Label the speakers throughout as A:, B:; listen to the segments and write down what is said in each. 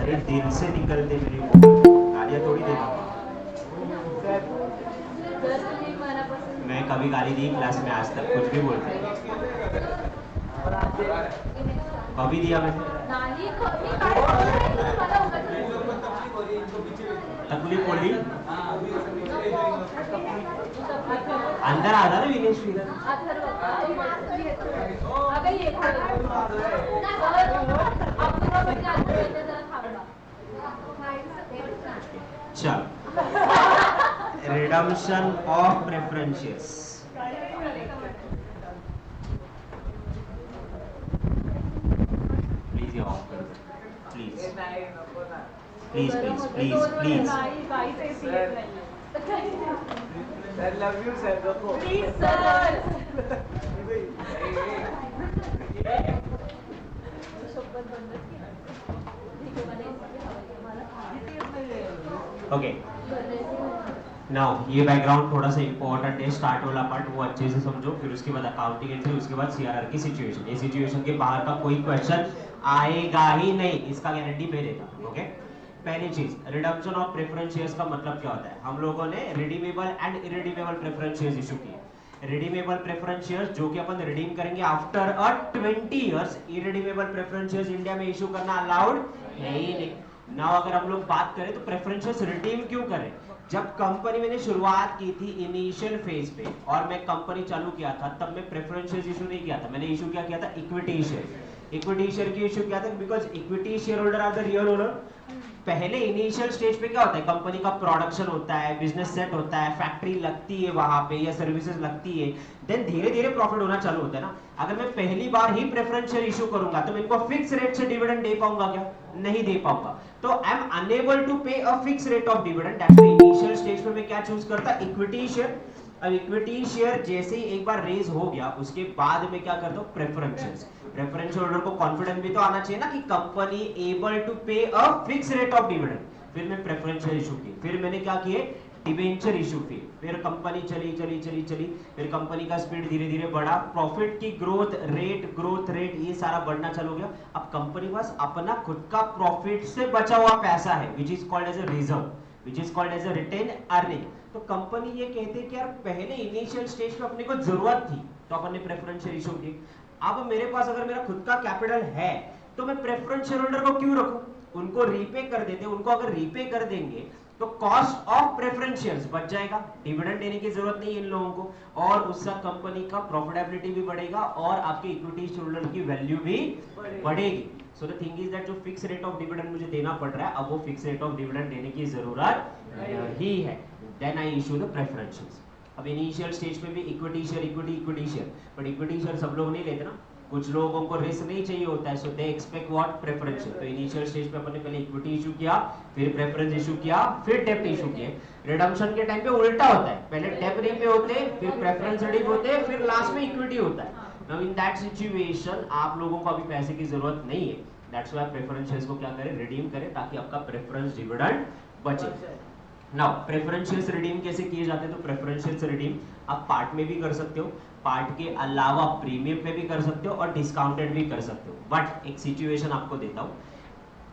A: मेरे दिल से निकलते मेरी गालियाँ थोड़ी देता हूँ। मैं कभी गाली दी क्लास में आज तक? कुछ भी बोलते कभी दिया मैंने? तकलीफ बोली अंदर आधा ना विनेश चल रिडम्पशन ऑफ प्रेफरेंसेस प्लीज ये ऑफ कर दो please please please please please
B: I love you, sir.
C: Please, sir.
A: Okay now ये बैकग्राउंड थोड़ा सा इंपॉर्टेंट है। स्टार्ट वाला पार्ट वो अच्छे से समझो, फिर उसके बाद अकाउंटिंग एंट्री, उसके बाद सीआरआर की सिचुएशन। ये सिचुएशन के बाहर का कोई क्वेश्चन आएगा ही नहीं, इसका गारंटी मैं देता हूं। ओके पहली चीज, रिडम्पशन ऑफ प्रेफरेंस शेयर्स का मतलब क्या होता है? हम लोगों ने redeemable and irredeemable preference shares issue किए। रिडीमेबल प्रेफरेंस शेयर्स जो कि अपन रिडीम करेंगे after 20 years. Irredeemable preference shares India में इशू करना अलाउड है ही नहीं। नाउ अगर हम लोग बात करें तो प्रेफरेंस शेयर्स रिडीम क्यों करें? जब कंपनी मैंने शुरुआत की थी इनिशियल फेज पे और मैं कंपनी चालू किया था, तब मैं प्रेफरेंस शेयर्स इशू नहीं किया था। मैंने इशू क्या किया था? Equity share. इक्विटी शेयर की इशू किया था because equity share holder are the real owner. पहले इनिशियल स्टेज पे क्या होता है? कंपनी का प्रोडक्शन होता है, बिजनेस सेट होता है, फैक्ट्री लगती है वहां पे या सर्विसेज लगती है, देन धीरे धीरे प्रॉफिट होना चालू होता है ना। अगर मैं पहली बार ही प्रेफरेंस शेयर इशू करूंगा तो मैं इनको फिक्स रेट से डिविडेंड दे पाऊंगा क्या? नहीं दे पाऊंगा। तो आई एम अनेबल टू पे a fix rate of dividend. That's why initial stage पे मैं क्या चूज करता? Equity share. अब इक्विटी शेयर जैसे ही एक बार रेज हो गया उसके बाद में क्या करता हूं? Preference shares. प्रेफरेंस होल्डर को कॉन्फिडेंस भी तो आना चाहिए ना कि कंपनी एबल टू पे a fix rate of dividend. फिर मैं प्रेफरेंस शेयर इशू की, फिर मैंने क्या किए? डिबेंचर इशू की। फिर कंपनी चली चली चली चली, फिर कंपनी का स्पीड धीरे धीरे बढ़ा, प्रॉफिट की ग्रोथ रेट ये सारा बढ़ना चालू हो गया। अब कंपनी पास अपना खुद का प्रॉफिट से बचा हुआ पैसा है which is called as a reserve, which is called as a retain earning. तो कंपनी ये कहते हैं कि यार पहले इनिशियल स्टेज पे अपने को जरूरत थी तो अपन ने प्रेफरेंस शेयर इशू की। अब मेरे पास अगर मेरा खुद का कैपिटल है तो मैं प्रेफरेंस शेयर होल्डर को क्यों रखूं? उनको रीपे कर देते हैं। उनको अगर रीपे कर देंगे तो कॉस्ट ऑफ प्रेफरेंस शेयर्स बच जाएगा, डिविडेंड देने की जरूरत नहीं है इन लोगों को, और उससे कंपनी का प्रॉफिटेबिलिटी भी बढ़ेगा और आपके इक्विटी शेयरहोल्डर की वैल्यू भी बढ़ेगी। So the thing is that जो फिक्स रेट ऑफ डिविडेंड मुझे देना पड़ रहा है, अब वो फिक्स रेट ऑफ डिविडेंड देने की जरूरत ही है। Then I issue the preference shares. अब इनिशियल स्टेज पे भी equity share equity share, but equity share सब लोग नहीं लेते ना, कुछ लोगों को रिस्क नहीं चाहिए होता है, so they expect what? Preference share. तो इनिशियल स्टेज पे अपन ने पहले इक्विटी इशू किया, फिर प्रेफरेंस इशू किया, फिर डेब्ट इशू किए। रिडम्पशन के टाइम पे उल्टा होता है, पहले डेब्ट रीपे होते हैं, फिर प्रेफरेंस रिडीम होते हैं, फिर लास्ट में इक्विटी होता है। नाउ इन दैट सिचुएशन आप लोगों को अभी पैसे की जरूरत नहीं है, दैट्स व्हाई प्रेफरेंस शेयर्स को क्या करें? रिडीम करें ताकि आपका प्रेफरेंस डिविडेंड बचे। नाउ प्रेफरेंस शेयर्स रिडीम कैसे किए जाते हैं? तो प्रेफरेंस शेयर्स रिडीम आप पार्ट में भी कर सकते हो, पार्ट के अलावा प्रीमियम पे भी कर सकते हो और डिस्काउंटेड भी कर सकते हो। बट एक सिचुएशन आपको देता हूं,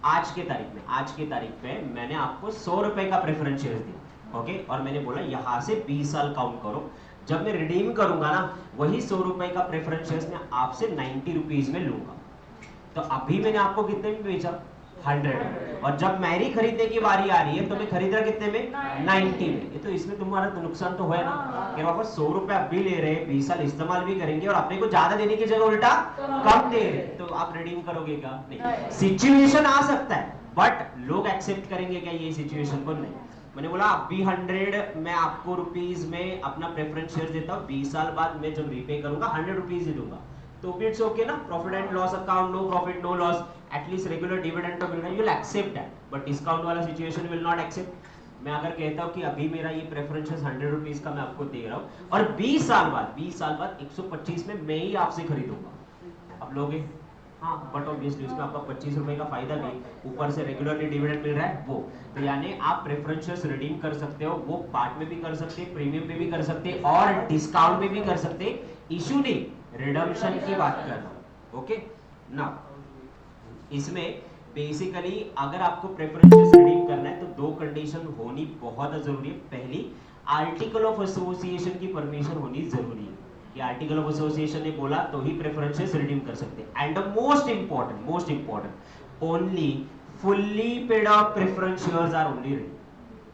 A: आज के तारीख पे मैंने आपको 100 रुपए का प्रेफरेंस शेयर्स दिया, ओके, और मैंने बोला यहां से 20 साल काउंट करो। जब मैं रिडीम करूंगा ना, वही 100 रुपए का प्रेफरेंस शेयर्स मैं आपसे 90 रुपीज में लूंगा। तो अभी मैंने आपको कितने में बेचा? 100। और जब मेरी खरीदने की बारी आ रही है तो मैं खरीद रहा कितने में? 90 में। ये तो इसमें तुम्हारा तो नुकसान तो है ना कि वापस 100 रुपए अभी ले रहे हैं, 20 साल इस्तेमाल भी करेंगे और अपने को ज्यादा देने की जगह उल्टा कम दे रहे, तो आप रिडीम करोगे क्या? नहीं। सिचुएशन आ सकता है बट लोग एक्सेप्ट करेंगे क्या ये सिचुएशन को? नहीं। मैंने बोला अभी 100 मैं आपको रुपीज में अपना प्रेफरेंस शेयर देता हूँ, 20 साल बाद मैं जब रीपे करूंगा 100 रुपीज ही दूंगा, तो इट्स ओके ना? Profit and loss account, no profit no loss, at least regular dividend तो मिल रहा है, you will accept that. But discount वाला सिचुएशन विल नॉट एक्सेप्ट। मैं अगर कहता हूं कि अभी मेरा ये प्रेफरेंस 100 रुपीज का मैं आपको दे रहा हूं और 20 साल बाद 125 में मैं ही आपसे खरीदूंगा, आप लोगे? हाँ, बट ऑब्वियसली उसमें आपका 25 रुपए का फायदा भी, ऊपर से रेगुलरली डिविडेंड मिल रहा है वो। तो यानी आप प्रेफरेंस शेयर्स रिडीम कर सकते हो, वो पार्ट में भी कर सकते हैं, प्रीमियम पे भी कर सकते हैं और डिस्काउंट में भी कर सकते हैं। इशू नहीं, रिडम्पशन की बात कर रहा हूं, ओके ना? इसमें बेसिकली अगर आपको प्रेफरेंसेस रिडीम करना है तो दो कंडीशन होनी बहुत जरूरी है। पहली, आर्टिकल ऑफ एसोसिएशन की परमिशन होनी जरूरी है कि आर्टिकल ऑफ एसोसिएशन ने बोला तो ही प्रेफरेंसेस रिडीम कर सकते हैं। And most important only fully paid up preference shares are only redeem.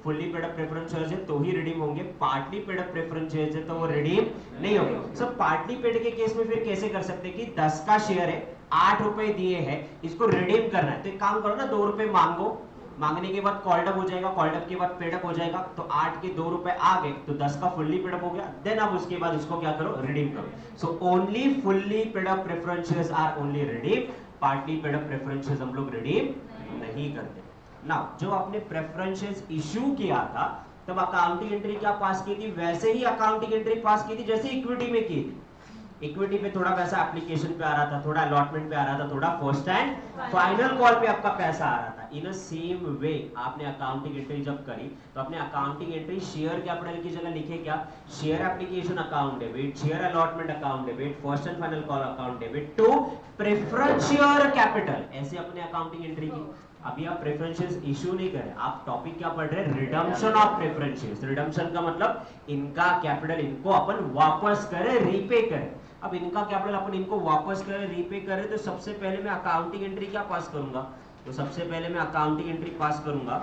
A: Fully paid up preference shares है तो ही रिडीम होंगे, partly paid up preference shares है तो वो रिडीम नहीं होंगे। सो पार्टली पेड के केस में फिर कैसे कर सकते हैं कि 10 का शेयर है, 8 रुपए दिए हैं, इसको रिडीम करना है तो एक काम करो ना, 2 रुपए मांगो, मांगने के बाद कॉल्ड अप हो जाएगा, कॉल्ड अप के बाद पेड अप हो जाएगा, तो 8 के 2 रुपए आ गए तो 10 का फुल्ली पेड अप हो गया। देन आप उसके बाद उसको क्या करो, रिडीम करो। So only fully paid up preference shares are only redeem, partly paid up preference shares हम लोग रिडीम नहीं करते। नाउ जब आपने प्रेफरेंसेस इशू किया था तब अकाउंटिंग एंट्री क्या पास की थी, वैसे ही अकाउंटिंग एंट्री पास की थी जैसे इक्विटी में की थी। इक्विटी पे थोड़ा पैसा एप्लीकेशन पे आ रहा था, थोड़ा अलॉटमेंट पे आ रहा था, थोड़ा फर्स्ट एंड फाइनल कॉल पे आपका पैसा आ रहा था। इन अ सेम वे आपने अकाउंटिंग एंट्री जब करी तो अपने अकाउंटिंग एंट्री शेयर कैपिटल की जगह लिखे क्या, share application account debit, share allotment account debit, first and final call account debit to preference share capital, ऐसे अपने अकाउंटिंग एंट्री की। अभी आप प्रेफरेंसेस इशू नहीं करें, आप टॉपिक क्या पढ़ रहे हैं, रिडम्पशन ऑफ प्रेफरेंसेस। रिडम्पशन का मतलब इनका कैपिटल इनको अपन वापस करें, रीपे करें। अब इनका कैपिटल अपन इनको वापस करें, रीपे करें, तो सबसे पहले मैं अकाउंटिंग एंट्री क्या पास करूंगा, तो सबसे पहले मैं अकाउंटिंग एंट्री पास करूंगा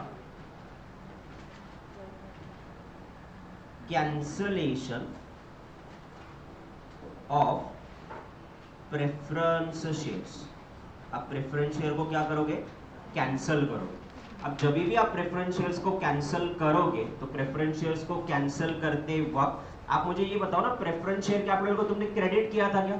A: कैंसलेशन ऑफ प्रेफरेंस शेयर्स। अब प्रेफरेंस शेयर को क्या करोगे, कैंसिल करोगे। अब जब भी आप प्रेफरेंस शेयर्स को कैंसिल करोगे तो प्रेफरेंस शेयर्स को कैंसिल करते वक्त आप मुझे ये बताओ ना, प्रेफरेंस शेयर कैपिटल को तुमने क्रेडिट किया था क्या?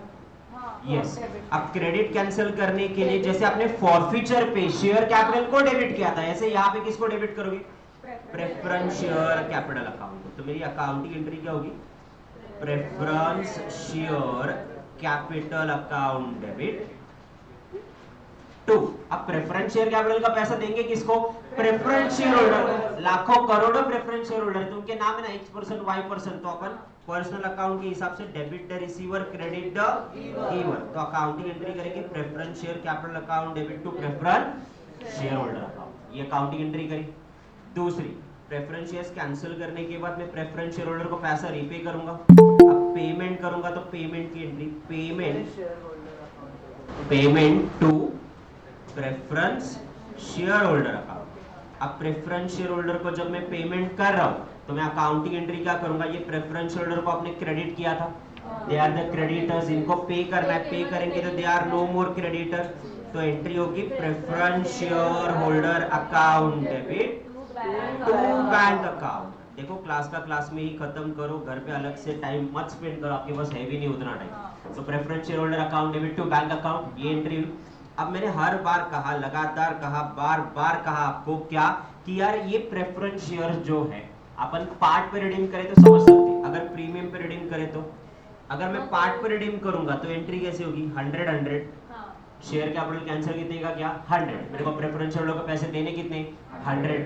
A: यस। अब क्रेडिट कैंसिल करने के लिए जैसे आपने फॉरफीचर पे शेयर कैपिटल को डेबिट किया था, ऐसे यहाँ पे किसको डेबिट करोगे, प्रेफरेंस शेयर कैपिटल अकाउंट को। तो मेरी अकाउंटिंग एंट्री क्या होगी, preference share capital account debit to. अब प्रेफरेंस शेयर कैपिटल का पैसा देंगे किसको, प्रेफरेंस शेयर होल्डर। लाखों करोड़ों प्रेफरेंस शेयर होल्डर, तो उनके नाम है ना X%, Y%, तो अपन पर्सनल अकाउंट के हिसाब से debit the receiver, credit the giver. तो अकाउंटिंग एंट्री करेंगे preference share capital account debit to preference share holder account, ये अकाउंटिंग एंट्री करी। दूसरी, प्रेफरेंस शेयर्स कैंसिल करने के बाद मैं प्रेफरेंस शेयर होल्डर को पैसा रीपे करूंगा। अब पेमेंट करूंगा तो पेमेंट की entry, payment to preference share holder account. अब प्रेफरेंस शेयर होल्डर को जब मैं पेमेंट कर रहा हूं तो मैं अकाउंटिंग एंट्री क्या करूंगा, ये प्रेफरेंस शेयर होल्डर को आपने क्रेडिट किया था, दे आर द क्रेडिटर्स, इनको पे करना है, पे करेंगे तो they are no more creditor, तो एंट्री होगी preference share holder account debit to bank account. देखो क्लास का क्लास में ही खत्म करो, घर पे अलग से टाइम मत स्पेंड करो, आपके पास है भी नहीं उतना टाइम। तो preference share holder account debit to bank account, ये एंट्री। अब मैंने हर बार कहा, लगातार कहा, बार बार कहा आपको क्या कि यार ये प्रेफरेंस शेयर जो है अपन पार्ट पे रिडीम करें तो समझ सकते, अगर प्रीमियम पे रिडीम करें तो, अगर मैं पार्ट पे रिडीम करूंगा तो एंट्री कैसे होगी, 100 शेयर कैपिटल कैंसिल कितने का, क्या 100, मेरे को प्रेफरेंस शेयर होल्डर को पैसे देने कितने 100,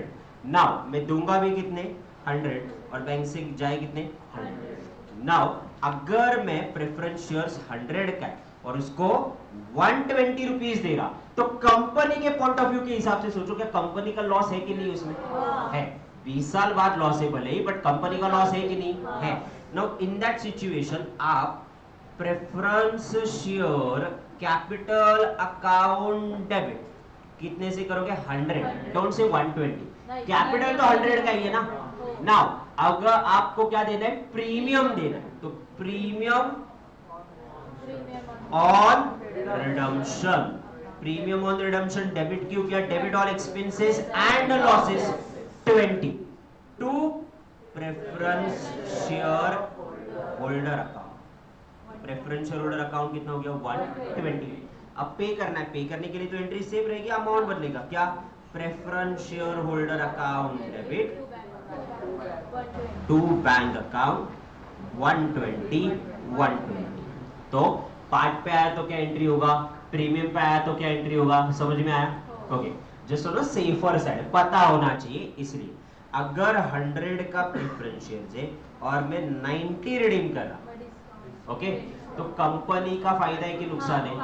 A: नाउ मैं दूंगा भी कितने 100 और बैंक से जाए कितने 100। नाउ अगर मैं प्रेफरेंस शेयर्स 100 का और उसको 120 रुपीस देगा तो कंपनी के पॉइंट ऑफ व्यू के हिसाब से सोचो, क्या कंपनी का लॉस है कि नहीं, उसमें है, 20 साल बाद लॉस है भले ही, बट कंपनी का लॉस है कि नहीं है। नाउ इन दैट सिचुएशन आप preference share capital account debit कितने से करोगे, 100, डोंट से 120, कैपिटल तो 100 का ही है ना। नाउ अगर आपको क्या देना है, प्रीमियम देना है, तो premium on redemption, premium on redemption debit क्यों किया, debit all expenses and losses 20 to preference share holder account. Preference share holder account कितना हो गया, 120। अब पे करना है, पे करने के लिए तो एंट्री सेम रहेगी, अमाउंट बदलेगा, क्या preference share holder account debit to bank account 120। तो पार्ट पे आया तो क्या एंट्री होगा, प्रीमियम पे आया तो क्या एंट्री होगा, समझ में आया? Okay, just on safer side पता होना चाहिए। इसलिए अगर 100 का प्रेफरेंस शेयर है और मैं 90 रिडीम कर रहा, ओके, तो तो कंपनी का फायदा है कि नुकसान है?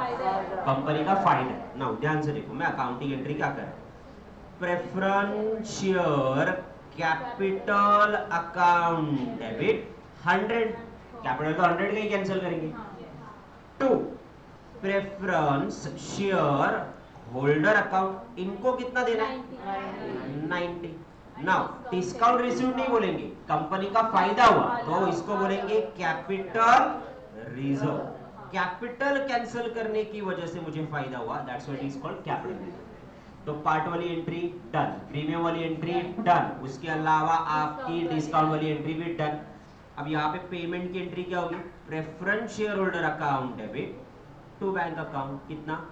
A: कंपनी का फायदा है। नाउ ध्यान से देखो, मैं अकाउंटिंग एंट्री क्या कर रहा हूं। Preference share capital account debit 100, capital तो 100 का ही कैंसिल करेंगे। 2 प्रेफरेंस शेयर होल्डर अकाउंट, इनको कितना देना है? 90। नाउ डिस्काउंट रिसीव नहीं बोलेंगे, कंपनी का फायदा हुआ तो इसको बोलेंगे कैपिटल रिजर्व। कैपिटल कैंसिल करने की वजह से मुझे फायदा हुआ, that's what is called capital. तो पार्ट वाली एंट्री डन, प्रीमियम वाली एंट्री डन, उसके अलावा आपकी डिस्काउंट वाली एंट्री भी डन। अब यहाँ पे पेमेंट की एंट्री क्या होगी? Preference share holder account debit to bank account, कितना?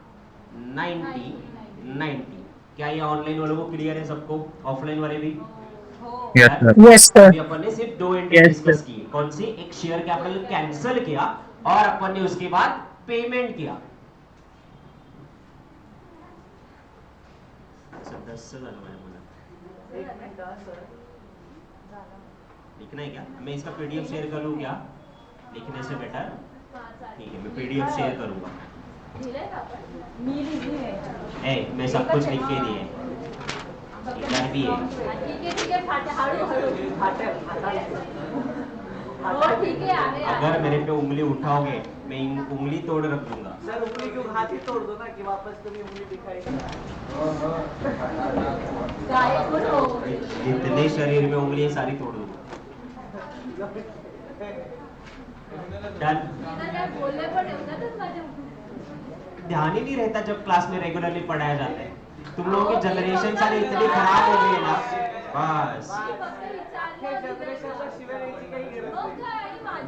A: 90। क्या ये ऑनलाइन वालों को क्लियर है सबको? ऑफलाइन वाले भी?
B: Yes sir.
A: अभी अपन ने सिर्फ 2 एंट्री डिस्कस की, कौन सी? एक शेयर कैपिटल कैंसिल किया और अपन ने उसके बाद पेमेंट किया। सर 10 से ज्यादा मैंने बोला। 1 मिनट सर, लिखना है क्या? मैं इसका पीडीएफ शेयर कर लूं क्या लिखने से बेटर? ठीक है, मैं पीडीएफ शेयर करूंगा। मैं सब कुछ लिख के दिए, इधर भी है। अगर मेरे पे उंगली उठाओगे मैं उंगली तोड़ रख दूंगा।
C: सर उंगली क्यों? हाथ ही तोड़ दो ना कि वापस कभी उंगली दिखाई।
A: जितने शरीर में उंगली सारी तोड़ दूंगा। डन। ध्यान ही नहीं रहता जब क्लास में रेगुलरली पढ़ाया जाता है। तुम लोगों की जनरेशन सारी इतनी खराब हो गई है ना, बस।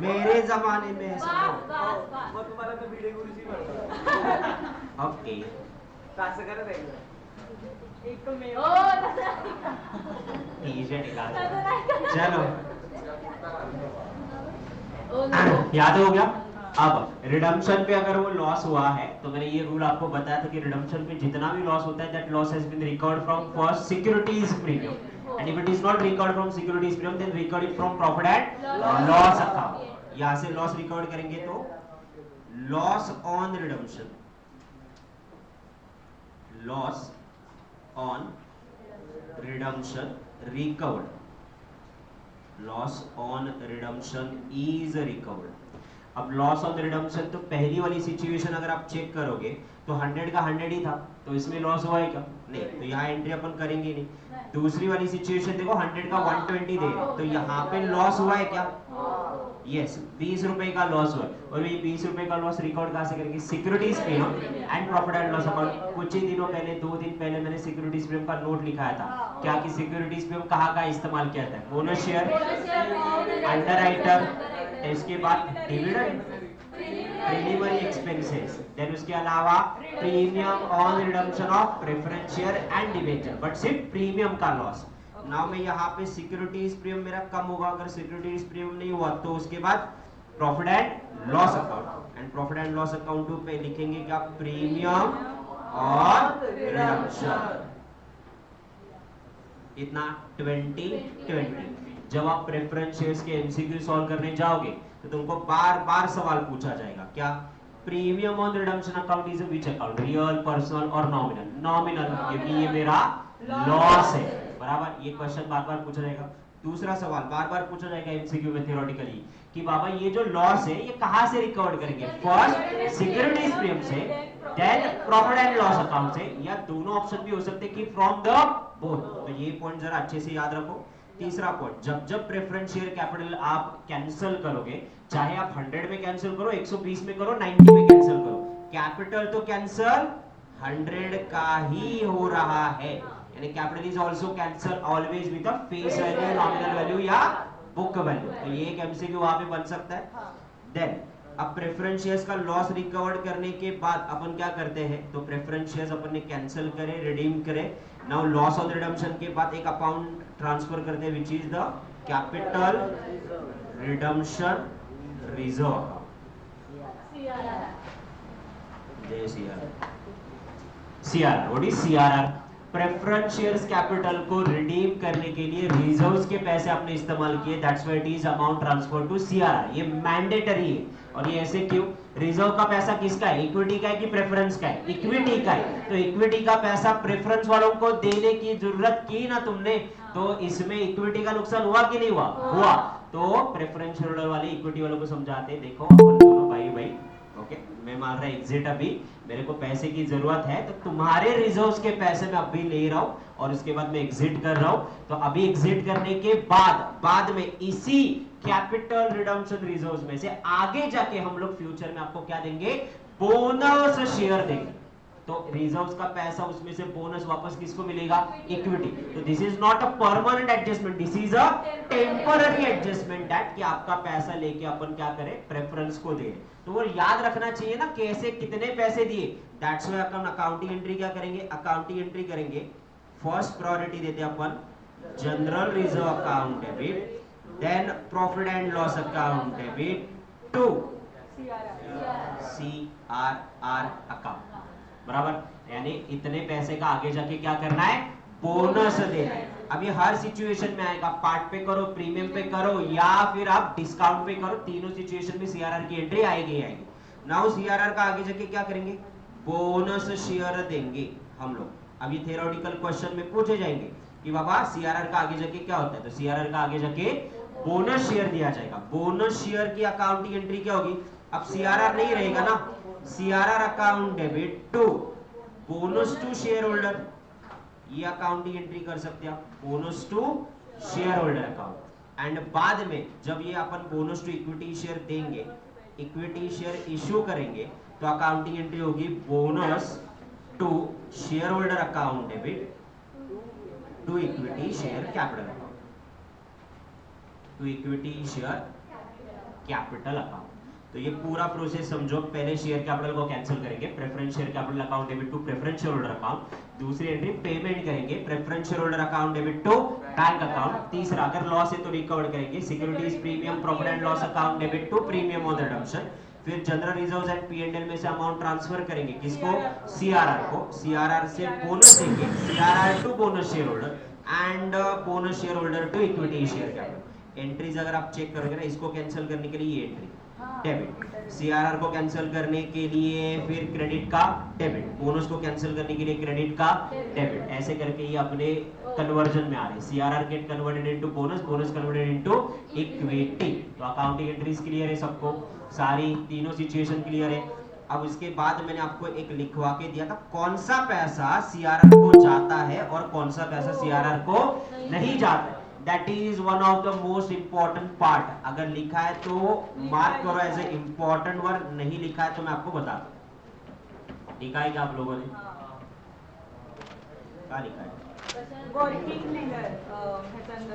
A: मेरे जमाने में
C: तुम्हाला तर भिडे गुरुजी म्हणतात।
A: ओके,
C: असं करत आहे
A: चलो याद हो गया। अब रिडम्पशन पे अगर वो लॉस हुआ है तो मैंने ये रूल आपको बताया था कि रिडम्पशन पे जितना भी लॉस होता है that loss has been recovered from first securities premium and if it is not recovered from securities premium then recovered it from profit and loss account. यहां से लॉस रिकवर्ड करेंगे तो loss on redemption, loss on redemption recovered, loss on redemption is recovered. अब loss on redemption तो पहली वाली situation अगर आप चेक करोगे तो 100 का 100 ही था, तो इसमें लॉस हुआ है क्या? नहीं, तो यहाँ एंट्री अपन करेंगे नहीं। दूसरी वाली सिचुएशन देखो 100 का 120 दे रहे, तो यहाँ पे लॉस हुआ है क्या? यस, 20 रुपए का लॉस हुआ है। और ये 20 रुपए का लॉस रिकॉर्ड कहां से करेंगे? Securities premium and profit and loss account. कुछ ही दिनों पहले, 2 दिन पहले मैंने सिक्योरिटीज प्रीमियम का नोट लिखाया था। क्या कि सिक्योरिटीज प्रीमियम कहाँ का इस्तेमाल किया था? बोनस शेयर, अंडर राइटर, इसके बाद डिविडेंड, प्रीलिमिनरी एक्सपेंसेस, देन उसके अलावा premium on redemption of preference share and debenture, but सिर्फ प्रीमियम का लॉस। नाउ मैं यहाँ पे सिक्योरिटीज प्रीमियम मेरा कम होगा, अगर सिक्योरिटीज प्रीमियम नहीं हुआ तो उसके बाद profit and loss account, and profit and loss account पे लिखेंगे क्या? Premium on redemption. इतना 2020। जब आप प्रेफरेंस शेयर्स के एमसीक्यू सॉल्व करने जाओगे तो तुमको बार बार सवाल पूछा जाएगा, क्या? Premium on redemption account is which account? Real, personal और नॉमिनल? नॉमिनल, क्योंकि ये मेरा लॉस है, बराबर। ये क्वेश्चन बार बार पूछा जाएगा। दूसरा सवाल बार बार पूछा जाएगा एमसीक्यू में थियोरेटिकली कि बाबा ये जो लॉस है ये कहां से रिकवर करेंगे? फर्स्ट सिक्योरिटीज प्रीमियम से, then profit and loss account से, या दोनों ऑप्शन भी हो सकते हैं कि फ्रॉम द बोथ। तो ये पॉइंट जरा अच्छे से याद रखो। तीसरा पॉइंट, जब जब प्रेफरेंस शेयर कैपिटल आप कैंसिल करोगे, चाहे आप 100 में कैंसिल करो, 120 में करो, 90 में कैंसिल करो, कैपिटल तो कैंसिल 100 का ही हो रहा है। यानी capital is also cancel always with a face value, nominal value या बुक वैल्यू। तो ये एक एमसीक्यू वहां पे बन सकता है। देन अब प्रेफरेंस शेयर्स का लॉस रिकवर्ड करने के बाद अपन क्या करते हैं? तो प्रेफरेंस शेयर्स अपन ने कैंसिल करे, रिडीम करे। नाउ लॉस ऑन रिडम्पशन के बाद एक अकाउंट ट्रांसफर करते हैं which is the capital redemption reserve account. जय CRR. What is CRR? Preference shares capital को रिडीम करने के लिए रिजर्व्स के पैसे आपने इस्तेमाल किए, that's why it is amount transfer to CRR. ये मैंडेटरी है और ये ऐसे क्यों? रिजर्व का पैसा किसका है? इक्विटी का है कि प्रेफरेंस का है? इक्विटी का है। तो इक्विटी का पैसा प्रेफरेंस वालों को देने की जरूरत की ना तुमने, तो इसमें इक्विटी का नुकसान हुआ कि नहीं हुआ? हुआ। तो प्रेफरेंस शेयर होल्डर वाले इक्विटी वालों को समझाते हैं, देखो अपन दोनों भाई भाई, ओके, मैं मान रहा एग्जिट, अभी मेरे को पैसे की जरूरत है, तो तुम्हारे रिजर्व्स के पैसे मैं अभी ले रहा हूं और उसके बाद मैं एग्जिट कर रहा हूं। तो अभी एग्जिट करने के बाद में इसी कैपिटल रिडम्पशन रिजर्व्स में से आगे जाके हम लोग फ्यूचर में आपको क्या देंगे? बोनस शेयर देंगे। तो रिजर्व्स का पैसा, उसमें से बोनस वापस किसको मिलेगा? इक्विटी। तो this is not a permanent adjustment, this is a temporary adjustment that कि आपका पैसा लेके अपन क्या करें? प्रेफरेंस को दे। तो वो याद रखना चाहिए ना कैसे कितने पैसे दिए। दैट्स व्हाई अपन अकाउंटिंग एंट्री क्या करेंगे? अकाउंटिंग एंट्री करेंगे, फर्स्ट प्रायोरिटी देते हैं अपन general reserve account debit, then profit and loss account debit to CRR account, बराबर? यानी इतने पैसे का आगे जाके क्या करना है? बोनस देना है। अब ये हर सिचुएशन में आएगा, पार्ट पे करो, प्रीमियम पे करो, या फिर आप डिस्काउंट पे करो, तीनों सिचुएशन में सीआरआर की एंट्री आएगी आएगी। नाउ सीआरआर का आगे जाके क्या करेंगे? बोनस शेयर देंगे हम लोग। अब ये थियोरेटिकल क्वेश्चन में पूछे जाएंगे कि बाबा सीआरआर का आगे जाके क्या होता है? तो सीआरआर का आगे जाके बोनस शेयर दिया जाएगा। बोनस शेयर की अकाउंटिंग एंट्री क्या होगी? अब सीआरआर नहीं रहेगा ना, CRR account debit to bonus to share holder, ये अकाउंटिंग एंट्री कर सकते हैं आप, bonus to share holder account. And बाद में जब ये अपन बोनस टू इक्विटी शेयर देंगे, इक्विटी शेयर इश्यू करेंगे, तो अकाउंटिंग एंट्री होगी bonus to share holder account debit to equity share capital account, to equity share capital account. तो ये पूरा प्रोसेस समझो। पहले शेयर कैपिटल को कैंसिल करेंगे, preference share capital account debit to preference share holder account. दूसरी entry payment करेंगे, preference share holder account debit to bank account. तीसरा अगर लॉस है तो रिकवर करेंगे, securities premium profit and loss account debit to premium on redemption. फिर general reserves and P and L में से अमाउंट ट्रांसफर करेंगे, किसको? सीआरआर को। सीआरआर से बोनस देंगे, CRR to bonus share holder and bonus share holder to equity share capital. Entries अगर आप चेक करोगे ना, इसको कैंसिल करने के लिए ये एंट्री डेबिट, सीआरआर को कैंसिल करने के लिए फिर क्रेडिट का डेबिट, बोनस को कैंसिल करने के लिए क्रेडिट का डेबिट, ऐसे करके ये अपने कन्वर्जन में आ रहे हैं। CRR get converted into bonus, bonus converted into equity. तो अकाउंटिंग एंट्रीज क्लियर है सबको? सारी तीनों सिचुएशन क्लियर है। अब इसके बाद मैंने आपको एक लिखवा के दिया था कौन सा पैसा सीआरआर को जाता है और कौन सा पैसा सीआरआर को नहीं जाता है। That is one of the most important part. अगर लिखा है तो मार्क करो एज ए इंपॉर्टेंट वर्ड, नहीं लिखा है तो मैं आपको बता दूं। लिखा है क्या आप लोगों ने? क्या लिखा है?
D: Working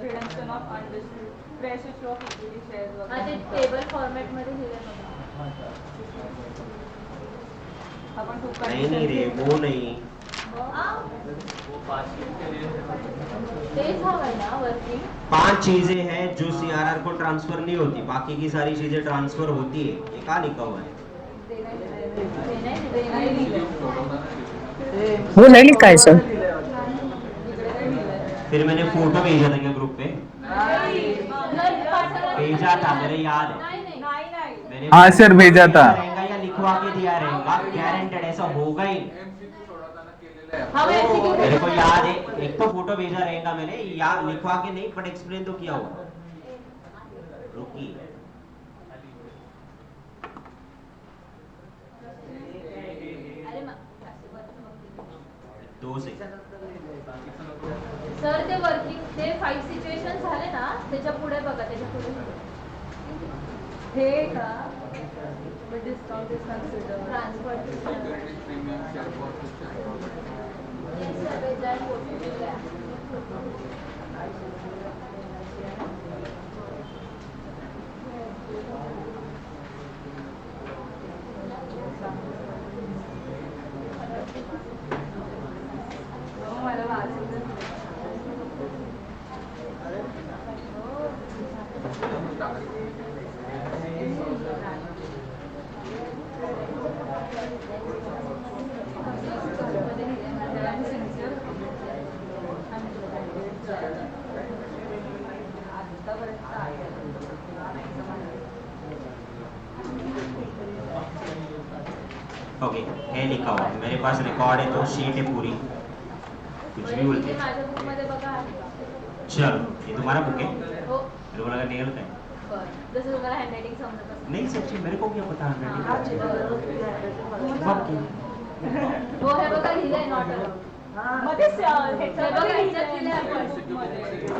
D: redemption of undistributed fresh issue of equity shares वगैरे
E: टेबल फॉर्मॅट मध्ये दिलं
D: आपण खूप
A: नहीं रे, वो नहीं।
E: तेच हवंय ना वर्किंग।
A: 5 चीजें हैं जो सीआरआर को ट्रांसफर नहीं होती, बाकी की सारी चीजें ट्रांसफर होती है। ये क्या लिखा हुआ है?
B: वो नहीं लिखा है सर।
A: फिर मैंने फोटो भेजा था क्या ग्रुप पे? भेजा था, मेरे याद है। मैंने
B: हाँ सर, भेजा था।
A: रहेगा या लिखवा के दिया रहेगा, गारंटेड ऐसा होगा ही। मेरे को याद है, एक तो फोटो भेजा रहेगा मैंने, या लिखवा के नहीं, बट एक्सप्लेन तो किया होगा। रुकिए, दो सेकंड।
E: सर ते वर्किंग ते 5 सिच्युएशन झाले ना, त्याच्या पुढे बघा, त्याच्या पुढे
D: हे का डिस्काउंट इज कन्सिडर्ड
E: ट्रान्सफर ये सगळे जर फोटो दिले
D: मला वाचायचं
A: ओके हे लिखा हुआ है, मेरे पास रिकॉर्ड है तो शीट है पूरी, कुछ भी बोलते
E: हे माझ्या बुक मध्ये बघा आहे का?
A: चलो ये तुम्हारा बुक है,
E: हो
A: मेरे को लगा निकल का है।
E: बरं जसं तुम्हाला हँडरायटिंग समजत असेल.
A: नहीं सच्ची मेरे को क्या पता handwriting
E: हो हे बघा लिहिलंय नॉट अलाउड.
D: मध्ये
E: हे बघा ह्याच्यात लिहिलंय आपण.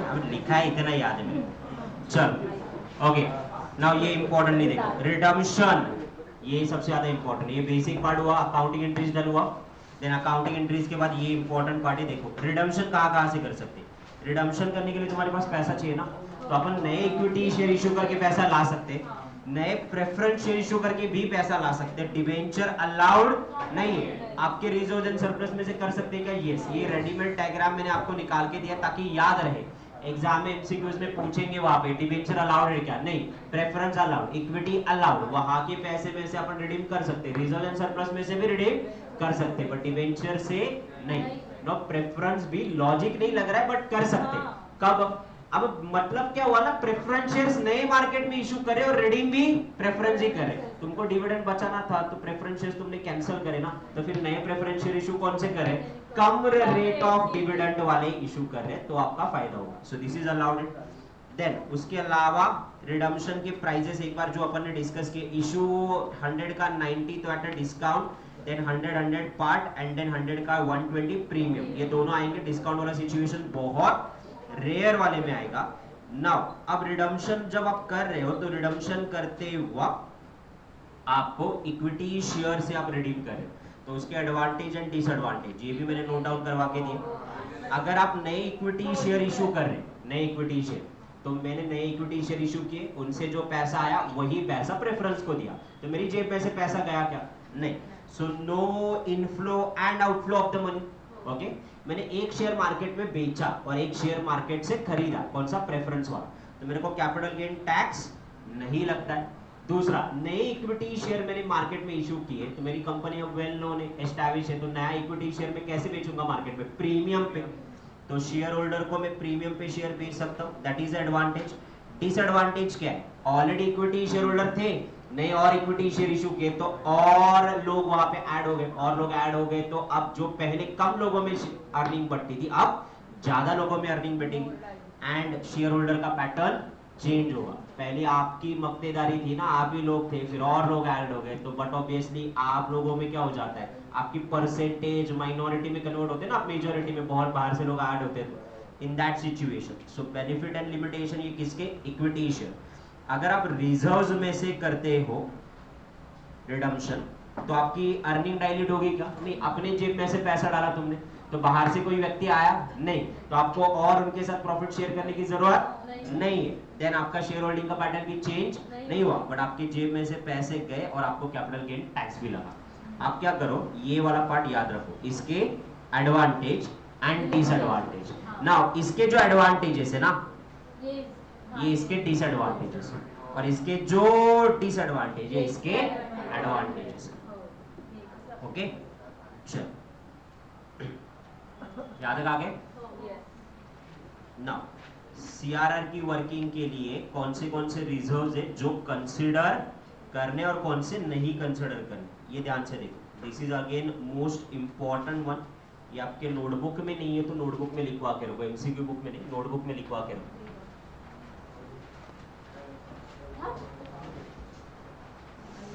A: अब लिखा है इतना याद है मेरे को। चल ओके नाउ ये इंपॉर्टेंट नहीं देखो, रिडम्पशन ये सबसे ज्यादा इंपॉर्टेंट है, ये बेसिक पार्ट हुआ, अकाउंटिंग एंट्रीज डन हुआ, देन अकाउंटिंग एंट्रीज के बाद ये इंपॉर्टेंट पार्ट है। देखो रिडम्पशन कहाँ से कर सकते हैं, रिडम्पशन करने के लिए तुम्हारे पास पैसा चाहिए ना, तो अपन नए इक्विटी शेयर इशू करके पैसा ला सकते हैं, नए प्रेफरेंस शेयर इशू करके भी पैसा ला सकते हैं। डिबेंचर अलाउड नहीं है, आपके रिजर्व एंड सरप्लस में से कर सकते हैं क्या? यस। ये रेडीमेड डायग्राम मैंने आपको निकाल के दिया ताकि याद रहे, एग्जाम में एमसीक्यूज में पूछेंगे वहां पे डिबेंचर अलाउड है क्या? नहीं। प्रेफरेंस अलाउड, इक्विटी अलाउड, वहां के पैसे में से अपन रिडीम कर सकते हैं, रिजर्व एंड सरप्लस में से भी रिडीम कर सकते हैं, बट डिबेंचर से नहीं। नो प्रेफरेंस भी लॉजिक नहीं लग रहा है बट कर सकते हैं। कब? अब मतलब क्या हुआ ना, प्रेफरेंस शेयर्स नए मार्केट में इशू करे और रिडीम भी प्रेफरेंस ही करे। तुमको डिविडेंड बचाना था तो प्रेफरेंस शेयर्स तुमने कैंसिल करे ना, तो फिर नए प्रेफरेंस शेयर इशू कौन से करे? कम रेट ऑफ डिविडेंड वाले इशू कर रहे, तो आपका फायदा होगा। So this is allowed. Then उसके अलावा रिडम्पशन के प्राइजेस एक बार जो अपन ने डिस्कस किए, इशू 100 का 90 तो at a discount, then 100 part and then 100 का 120 प्रीमियम, ये दोनों आएंगे। डिस्काउंट वाला सिचुएशन बहुत रेयर वाले में आएगा। नाउ अब रिडम्पशन जब आप कर रहे हो तो रिडम्पशन करते हुआ आपको इक्विटी शेयर से आप रिडीम करें, तो उसके एडवांटेज एंड डिसएडवांटेज ये भी मैंने नोट डाउन करवा के दिए। अगर आप नए इक्विटी शेयर इशू कर रहे हैं, नए इक्विटी शेयर, तो मैंने नए इक्विटी शेयर इशू किए, उनसे जो पैसा आया वही पैसा प्रेफरेंस को दिया, तो मेरी जेब में से पैसा गया क्या? नहीं। So no inflow and outflow of the money. Okay, मैंने एक शेयर मार्केट में बेचा और एक शेयर मार्केट से खरीदा, कौन सा? प्रेफरेंस वाला, तो मेरे को कैपिटल गेन टैक्स नहीं लगता है। दूसरा, नए इक्विटी शेयर मैंने मार्केट में इशू किए, तो मेरी कंपनी अब वेल नोन है, एस्टैब्लिश है, तो नया इक्विटी शेयर में कैसे बेचूंगा? मार्केट में प्रीमियम पे, तो शेयर होल्डर को मैं प्रीमियम पे शेयर बेच सकता हूँ, दैट इज एडवांटेज। डिसएडवांटेज क्या है? ऑलरेडी इक्विटी शेयर होल्डर थे, नए और इक्विटी शेयर इशू किए तो और लोग वहां पे ऐड हो गए, और लोग ऐड हो गए, तो अब जो पहले कम लोगों में अर्निंग बढ़ती थी अब ज्यादा लोगों में अर्निंग बढ़ेगी, एंड शेयर होल्डर का पैटर्न चेंज होगा। पहले आपकी मक्तेदारी थी ना, आप ही लोग थे, फिर और लोग ऐड हो गए, तो बट ऑब्वियसली आप लोगों में क्या हो जाता है, आपकी परसेंटेज माइनॉरिटी में कन्वर्ट होते हैं ना, आप मेजॉरिटी में, बहुत बाहर से लोग ऐड होते हैं, इन that situation. So benefit and limitation ये किसके? Equity share. अगर आप रिजर्व्स में से करते हो रिडम्पशन, तो आपकी अर्निंग डाइल्यूट होगी क्या? नहीं। अपने जेब में से पैसा डाला तुमने, तो बाहर से कोई व्यक्ति आया नहीं, तो आपको और उनके साथ प्रॉफिट शेयर करने की जरूरत नहीं है। देन आपका शेयर होल्डिंग का पैटर्न भी चेंज नहीं हुआ, बट आपकी जेब में से पैसे गए और आपको कैपिटल गेन टैक्स भी लगा। आप क्या करो, ये वाला पार्ट याद रखो, इसके एडवांटेज एंड डिसएडवांटेज। नाउ इसके जो एडवांटेजेस है ना, ये इसके डिसएडवांटेजेस हैं, और इसके जो डिसएडवांटेज है इसके एडवांटेजेस हैं। ओके, चल याद है आगे। नाउ सीआरआर की वर्किंग के लिए कौन से रिजर्व्स है जो कंसीडर करने और कौन से नहीं कंसीडर करने, ये ध्यान से देखो। This is again most important one. ये आपके नोटबुक में नहीं है तो नोटबुक में लिखवा के रखो, एमसीक्यू बुक में नहीं, नोटबुक में लिखवा के रखो।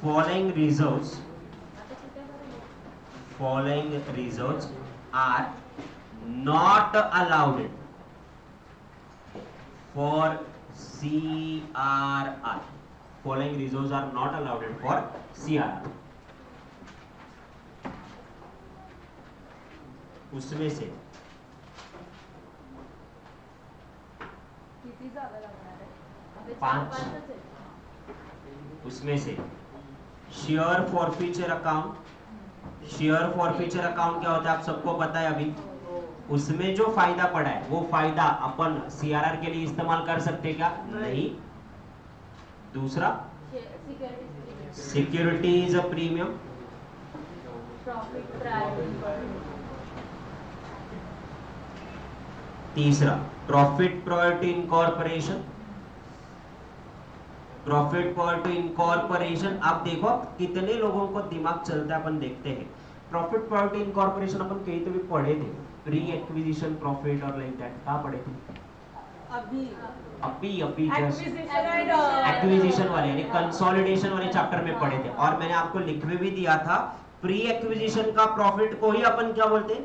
A: Following reserves are not allowed for CRR. Following reserves are not allowed for CRR. उसमें से
E: किती जागा लागणार आहे?
A: पाच।
E: पाचच आहे.
A: उसमें से share forfeiture account, share forfeiture account क्या होता है आप सबको पता है अभी। उसमें जो फायदा पड़ा है वो फायदा अपन सीआरआर के लिए इस्तेमाल कर सकते क्या? नहीं। दूसरा, सिक्योरिटीज प्रीमियम,
E: प्रॉफिट प्राइस।
A: तीसरा, profit priority incorporation, profit prior to incorporation. अब देखो कितने लोगों को दिमाग चलता है, अपन देखते हैं। प्रॉफिट पर टू इनकॉर्पोरेशन अपन कहीं तो भी पढ़े थे, प्री एक्विजिशन प्रॉफिट और लाइक दैट, कहाँ पढ़े थे? अभी जस्ट एक्विजिशन वाले यानी कंसोलिडेशन वाले चैप्टर में पढ़े थे, और मैंने आपको लिखवे भी दिया था प्री एक्विजिशन का प्रॉफिट को ही अपन क्या बोलते हैं?